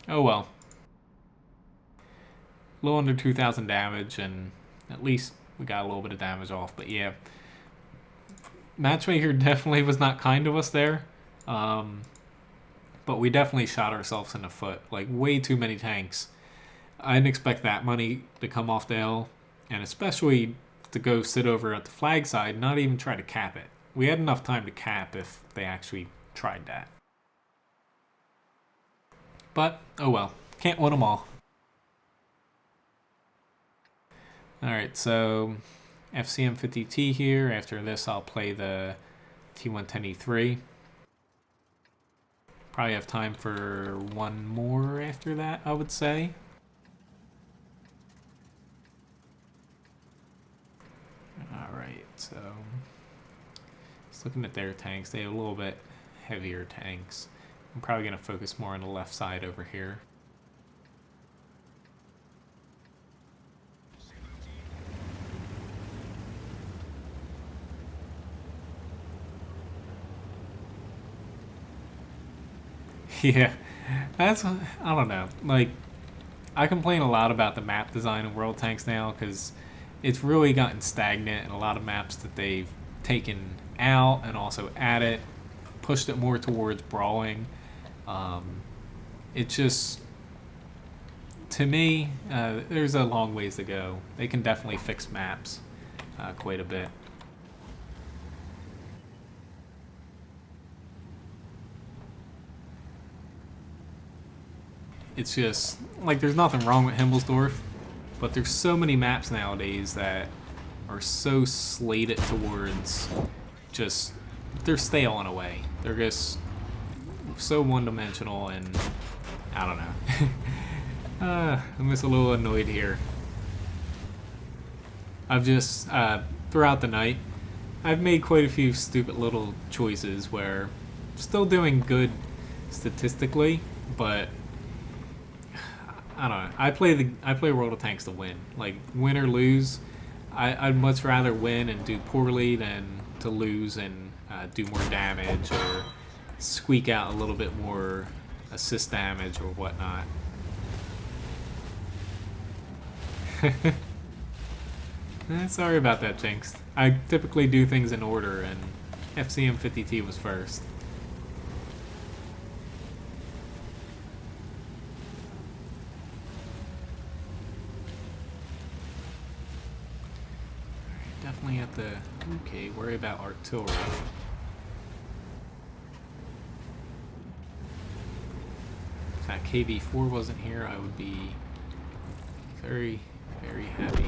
A: oh well. A little under 2,000 damage, and at least we got a little bit of damage off, but yeah. Matchmaker definitely was not kind to us there, but we definitely shot ourselves in the foot. Like, way too many tanks. I didn't expect that many to come off the hill, and especially to go sit over at the flag side, not even try to cap it. We had enough time to cap if they actually tried that. But, oh well. Can't win them all. Alright, so FCM50T here. After this, I'll play the T110E3. Probably have time for one more after that, I would say. Alright, so just looking at their tanks, they have a little bit heavier tanks. I'm probably going to focus more on the left side over here. Yeah, that's, I don't know, like, I complain a lot about the map design in World Tanks now because it's really gotten stagnant in a lot of maps that they've taken out and also added, pushed it more towards brawling. It just, to me, there's a long ways to go. They can definitely fix maps quite a bit. It's just, like, there's nothing wrong with Himmelsdorf, but there's so many maps nowadays that are so slated towards just, they're stale in a way. They're just so one-dimensional, and I don't know. I'm just a little annoyed here. I've just, throughout the night, I've made quite a few stupid little choices where I'm still doing good statistically, but I don't know. I play World of Tanks to win. Like, win or lose, I'd much rather win and do poorly than to lose and do more damage or squeak out a little bit more assist damage or whatnot. Sorry about that, Jinx. I typically do things in order, and FCM50T was first. Definitely have to, okay, worry about artillery. If that KV4 wasn't here, I would be very, very happy.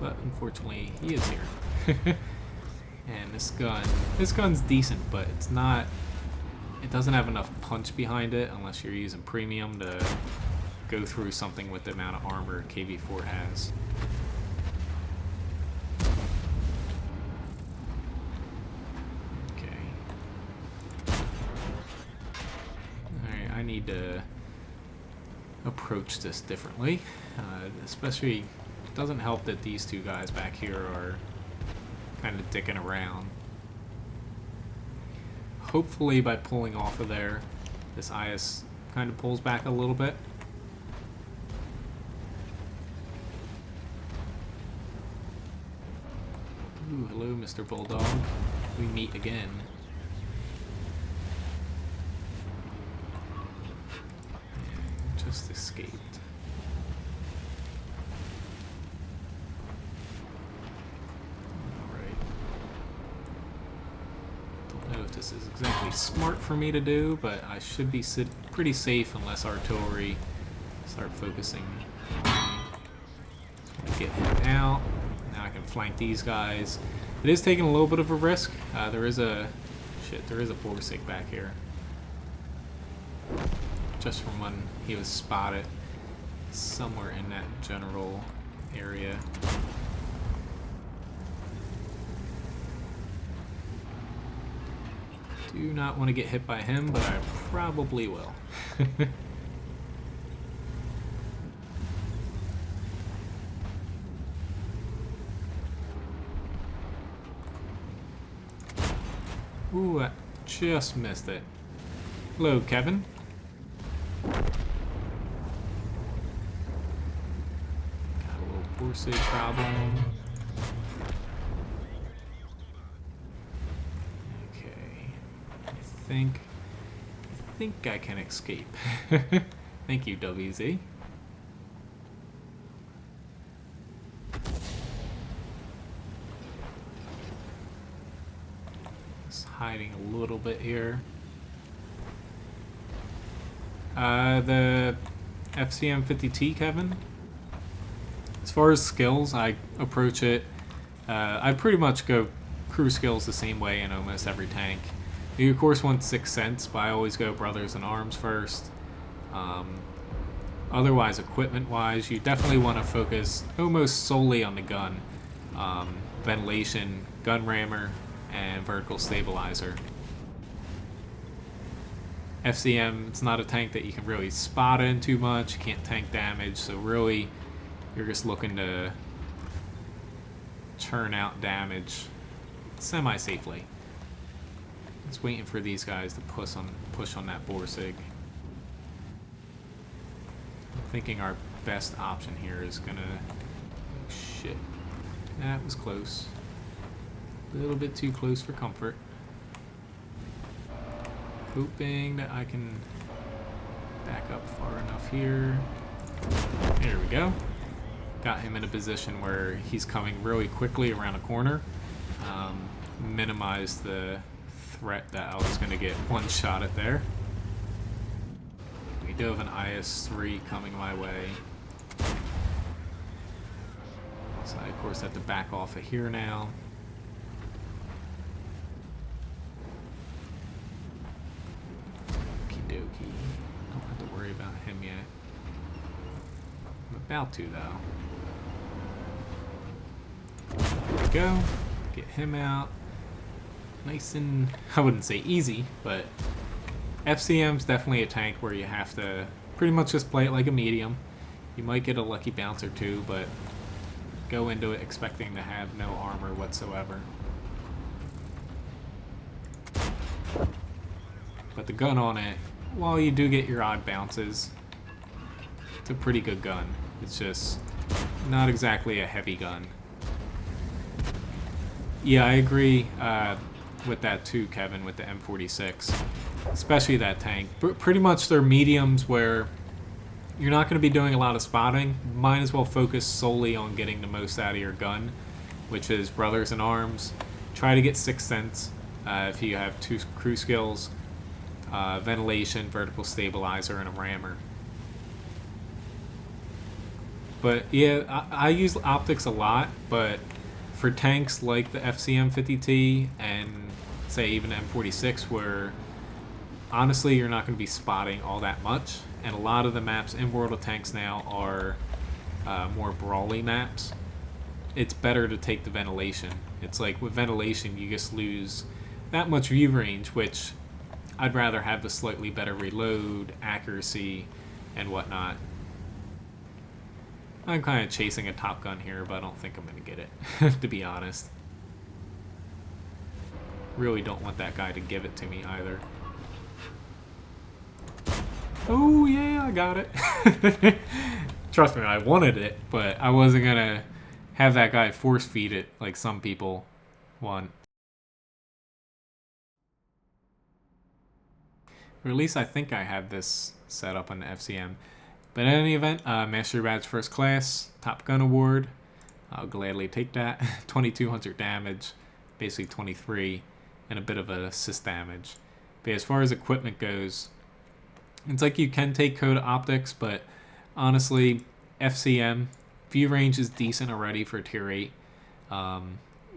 A: But unfortunately, he is here. And this gun's decent, but it's not it doesn't have enough punch behind it unless you're using premium to go through something with the amount of armor KV4 has. Okay. Alright, I need to approach this differently. Especially, it doesn't help that these two guys back here are kind of dicking around. Hopefully by pulling off of there, this IS kind of pulls back a little bit. Ooh, hello, Mr. Bulldog. We meet again. Yeah, just escaped. This is exactly smart for me to do, but I should be pretty safe unless artillery start focusing on me. Get him out. Now I can flank these guys. It is taking a little bit of a risk. There is a Borsig back here. Just from when he was spotted somewhere in that general area. Do not want to get hit by him, but I probably will. Ooh, I just missed it. Hello, Kevin. Got a little Borsig problem. I think I can escape. Thank you, WZ. Just hiding a little bit here. The FCM50T, Kevin. As far as skills, I approach it. I pretty much go crew skills the same way in almost every tank. You of course want 6th Sense, but I always go Brothers in Arms first. Otherwise, equipment-wise, you definitely want to focus almost solely on the gun. Ventilation, gun rammer, and vertical stabilizer. FCM, it's not a tank that you can really spot in too much. You can't tank damage, so really, you're just looking to churn out damage semi-safely. Just waiting for these guys to push on that Borsig. I'm thinking our best option here is gonna... Oh, shit. That was close. A little bit too close for comfort. Hoping that I can back up far enough here. There we go. Got him in a position where he's coming really quickly around a corner. Minimize the threat that I was going to get one shot at there. We do have an IS-3 coming my way. So I, of course, have to back off of here now. Okie dokie. Don't have to worry about him yet. I'm about to, though. There we go. Get him out. Nice and, I wouldn't say easy, but FCM's definitely a tank where you have to pretty much just play it like a medium. You might get a lucky bounce or two, but go into it expecting to have no armor whatsoever. But the gun on it, while you do get your odd bounces, it's a pretty good gun. It's just not exactly a heavy gun. Yeah, I agree with that too, Kevin, with the M46. Especially that tank. Pretty much they're mediums where you're not going to be doing a lot of spotting. Might as well focus solely on getting the most out of your gun, which is Brothers in Arms. Try to get 6th Sense if you have 2 crew skills. Ventilation, vertical stabilizer, and a rammer. But yeah, I use optics a lot, but for tanks like the FCM50T and say even M46 where honestly, you're not going to be spotting all that much. And a lot of the maps in World of Tanks now are more brawly maps. It's better to take the ventilation. It's like with ventilation, you just lose that much view range, which I'd rather have the slightly better reload, accuracy, and whatnot. I'm kind of chasing a Top Gun here, but I don't think I'm going to get it, to be honest. Really don't want that guy to give it to me either. Oh yeah, I got it. Trust me, I wanted it, but I wasn't going to have that guy force feed it like some people want. Or at least I think I have this set up on the FCM. But in any event, Mastery Badge First Class, Top Gun Award. I'll gladly take that. 2200 damage, basically 23, and a bit of a assist damage. But as far as equipment goes, it's like you can take Code Optics, but honestly, FCM, view range is decent already for Tier 8.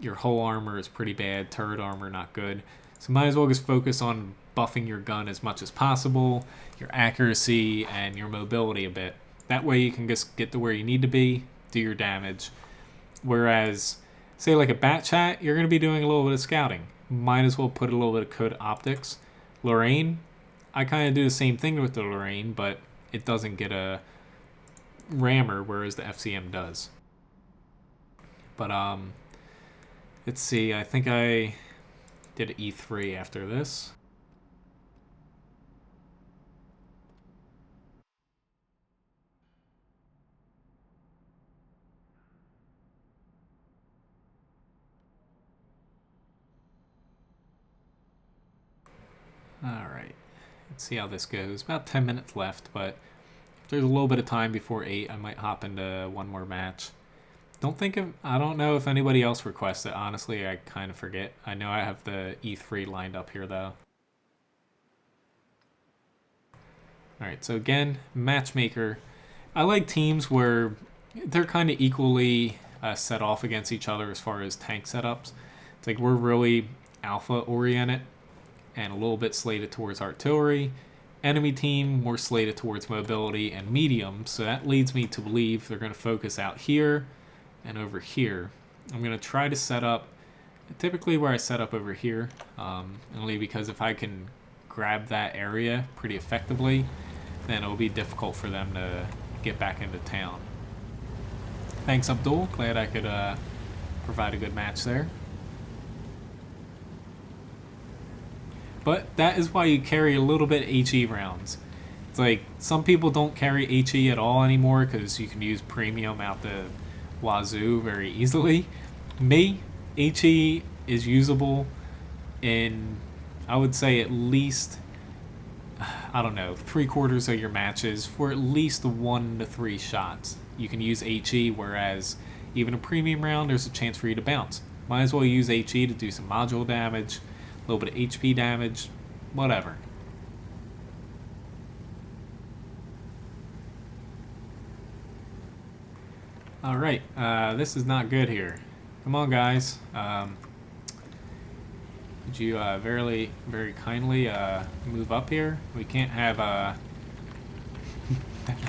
A: Your hull armor is pretty bad, turret armor not good. So might as well just focus on buffing your gun as much as possible, your accuracy, and your mobility a bit. That way you can just get to where you need to be, do your damage. Whereas, say like a Bat Chat, you're going to be doing a little bit of scouting. Might as well put a little bit of Code Optics. Lorraine, I kind of do the same thing with the Lorraine, but it doesn't get a rammer, whereas the FCM does. But, let's see, I think I did an E3 after this. Alright, let's see how this goes. About 10 minutes left, but if there's a little bit of time before 8, I might hop into one more match. I don't know if anybody else requests it. Honestly, I kind of forget. I know I have the E3 lined up here, though. Alright, so again, Matchmaker. I like teams where they're kind of equally set off against each other as far as tank setups. It's like we're really alpha-oriented and a little bit slated towards artillery. Enemy team more slated towards mobility and medium, so that leads me to believe they're going to focus out here and over here. I'm going to try to set up typically where I set up over here, only because if I can grab that area pretty effectively, then it'll be difficult for them to get back into town. Thanks, Abdul. Glad I could provide a good match there. But that is why you carry a little bit HE rounds. It's like some people don't carry HE at all anymore because you can use premium out the wazoo very easily. Me, HE is usable in, I would say, at least, I don't know, 3/4 of your matches for at least 1 to 3 shots. You can use HE, whereas even a premium round, there's a chance for you to bounce. Might as well use HE to do some module damage, a little bit of HP damage, whatever. Alright, this is not good here. Come on, guys. Could you very kindly move up here? We can't have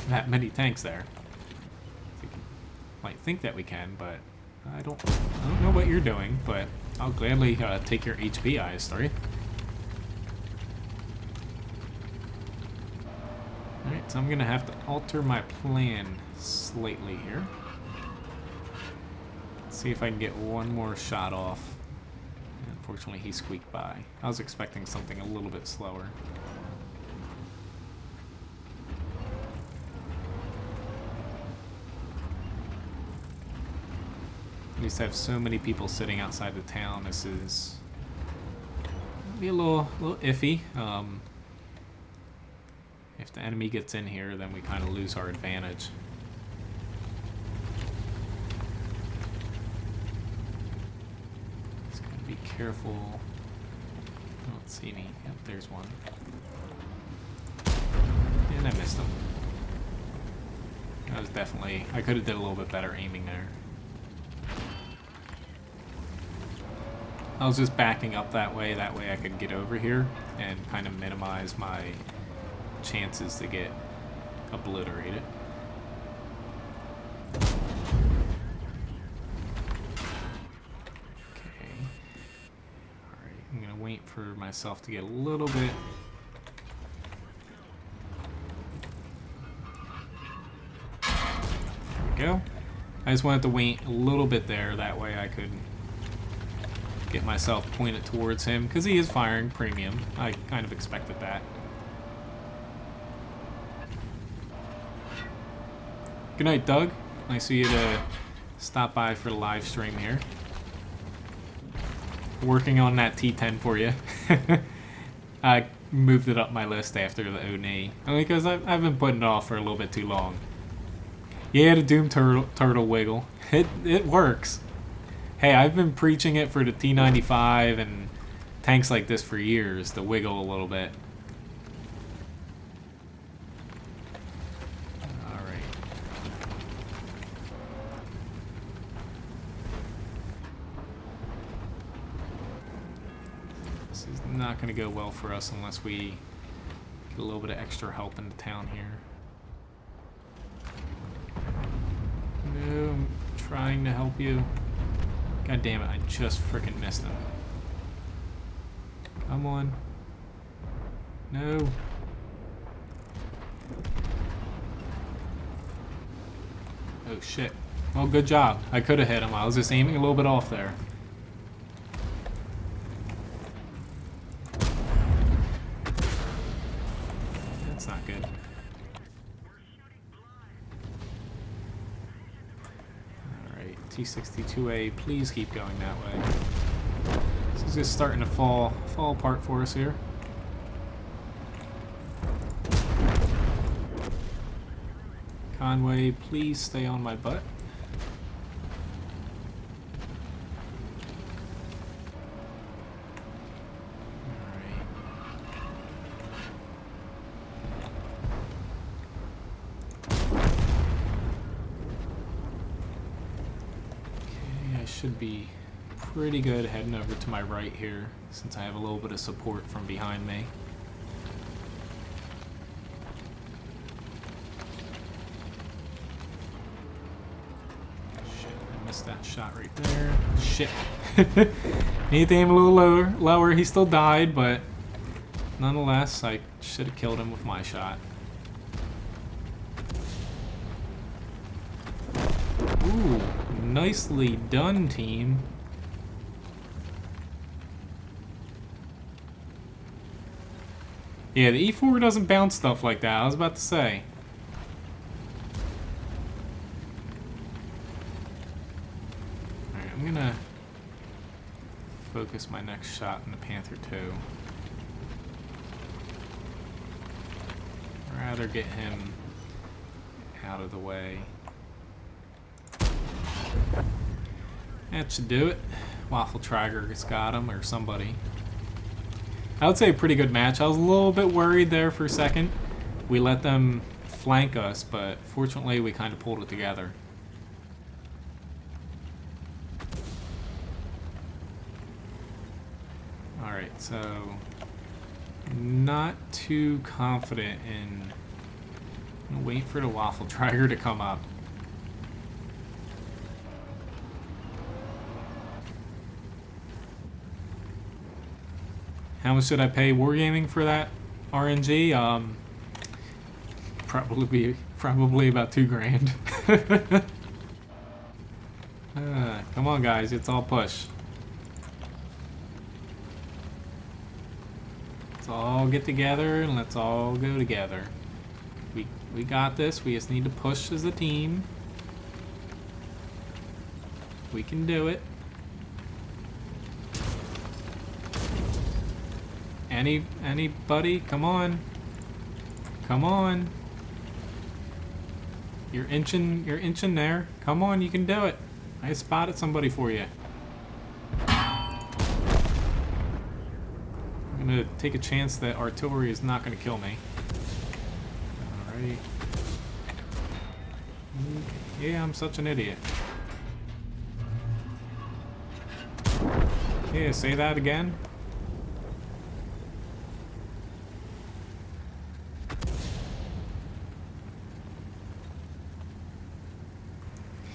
A: that many tanks there. You might think that we can, but I don't know what you're doing, but I'll gladly take your HP, IS-3. Alright, so I'm going to have to alter my plan slightly here. Let's see if I can get one more shot off. Unfortunately, he squeaked by. I was expecting something a little bit slower. I used to have so many people sitting outside the town. This is be a little iffy. If the enemy gets in here, then we kind of lose our advantage. Just gotta be careful. I don't see any. Yep, there's one. And I missed him. That was definitely, I could have did a little bit better aiming there. I was just backing up that way I could get over here and kind of minimize my chances to get obliterated. Okay. Alright, I'm gonna wait for myself to get a little bit. There we go. I just wanted to wait a little bit there, that way I could get myself pointed towards him, because he is firing premium. I kind of expected that. Good night, Doug. Nice of you to stop by for the live stream here. Working on that T10 for you. I moved it up my list after the WN8, only because I've been putting it off for a little bit too long. Yeah, the Doom turtle wiggle. It works. Hey, I've been preaching it for the T95 and tanks like this for years, to wiggle a little bit. Alright. This is not going to go well for us unless we get a little bit of extra help in the town here. No, I'm trying to help you. God damn it, I just freaking missed him. Come on. No. Oh shit. Well, good job. I could have hit him. I was just aiming a little bit off there. That's not good. T62A, please keep going that way. This is just starting to fall apart for us here. Conway, please stay on my butt. Should be pretty good heading over to my right here, since I have a little bit of support from behind me. Shit, I missed that shot right there. Shit. Need to aim a little lower. He still died, but nonetheless, I should have killed him with my shot. Ooh. Nicely done, team. Yeah, the E4 doesn't bounce stuff like that. I was about to say. Alright, I'm gonna focus my next shot in the Panther 2. Rather get him out of the way. That should do it. Waffle Trigger's got him, or somebody. I would say a pretty good match. I was a little bit worried there for a second. We let them flank us, but fortunately we kind of pulled it together. Alright, so not too confident in... I'm gonna wait for the Waffle Trigger to come up. How much should I pay Wargaming for that RNG? Probably about $2,000. Come on, guys, it's all push. Let's all get together and let's all go together. We got this. We just need to push as a team. We can do it. Anybody? Come on. Come on. You're inching there. Come on, you can do it. I spotted somebody for you. I'm gonna take a chance that artillery is not gonna kill me. Alright. Yeah, I'm such an idiot. Yeah, say that again.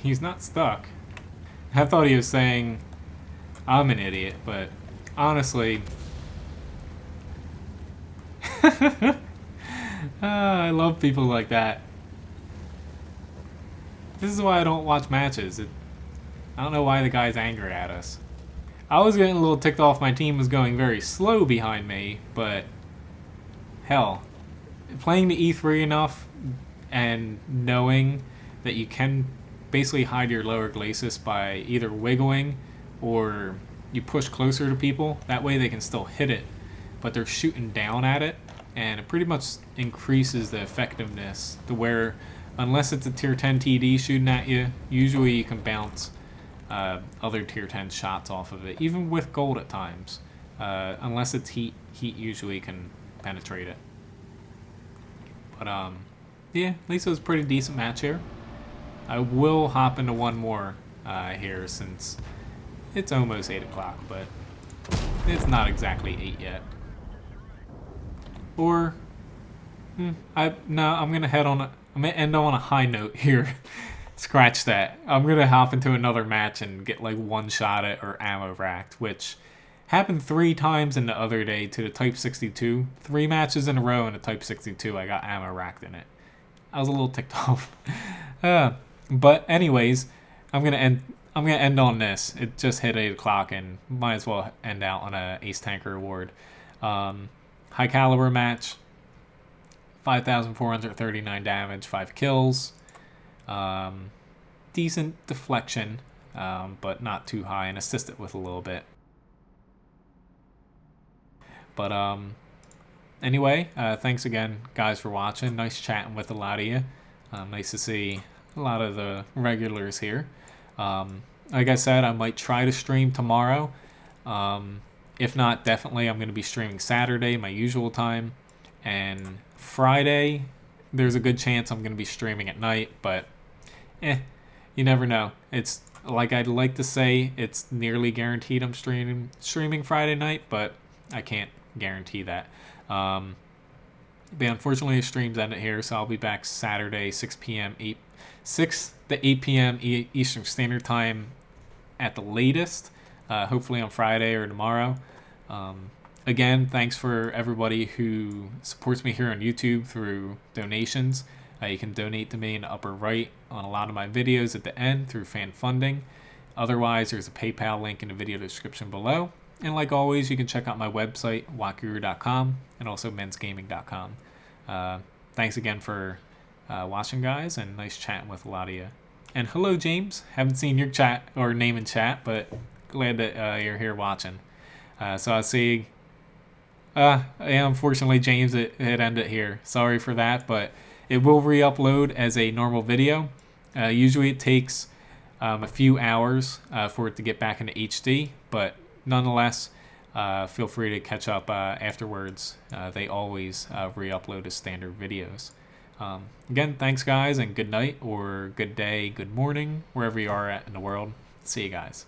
A: He's not stuck. I thought he was saying I'm an idiot, but honestly, I love people like that. This is why I don't watch matches. I don't know why the guy's angry at us. I was getting a little ticked off my team was going very slow behind me, but hell, playing the E3 enough and knowing that you can basically hide your lower glacis by either wiggling or you push closer to people. That way they can still hit it, but they're shooting down at it, and it pretty much increases the effectiveness to where, unless it's a tier 10 TD shooting at you, usually you can bounce other tier 10 shots off of it, even with gold at times. Unless it's heat usually can penetrate it. But yeah, at least it was a pretty decent match here. I will hop into one more here since it's almost 8 o'clock, but it's not exactly 8 yet. Or I'm gonna end on a high note here. Scratch that. I'm gonna hop into another match and get like one shot at or ammo racked, which happened 3 times in the other day to the Type 62. 3 matches in a row in the Type 62, I got ammo racked in it. I was a little ticked off. But anyways, I'm gonna end on this. It just hit 8 o'clock and might as well end out on a Ace Tanker award. High caliber match. 5,439 damage, 5 kills. Decent deflection, but not too high, and assisted with a little bit. But anyway, thanks again, guys, for watching. Nice chatting with a lot of you. Nice to see a lot of the regulars here. Like I said, I might try to stream tomorrow. If not, definitely I'm going to be streaming Saturday, my usual time, and Friday there's a good chance I'm going to be streaming at night, but you never know. It's like I'd like to say it's nearly guaranteed I'm streaming Friday night, but I can't guarantee that. But unfortunately, the stream's ended here, so I'll be back Saturday, 6 to 8 p.m. Eastern Standard Time at the latest. Hopefully on Friday or tomorrow. Again, thanks for everybody who supports me here on YouTube through donations. You can donate to me in the upper right on a lot of my videos at the end through fan funding. Otherwise, there's a PayPal link in the video description below. And like always, you can check out my website, wattguru.com, and also menzgaming.com. Thanks again for watching, guys, and nice chatting with a lot of you. And hello, James. Haven't seen your chat or name in chat, but glad that you're here watching. So I see. Yeah, unfortunately, James, it ended here. Sorry for that, but it will re-upload as a normal video. Usually it takes a few hours for it to get back into HD, but nonetheless, feel free to catch up afterwards. They always re-upload as standard videos. Again, thanks, guys, and good night, or good day, good morning, wherever you are at in the world. See you guys.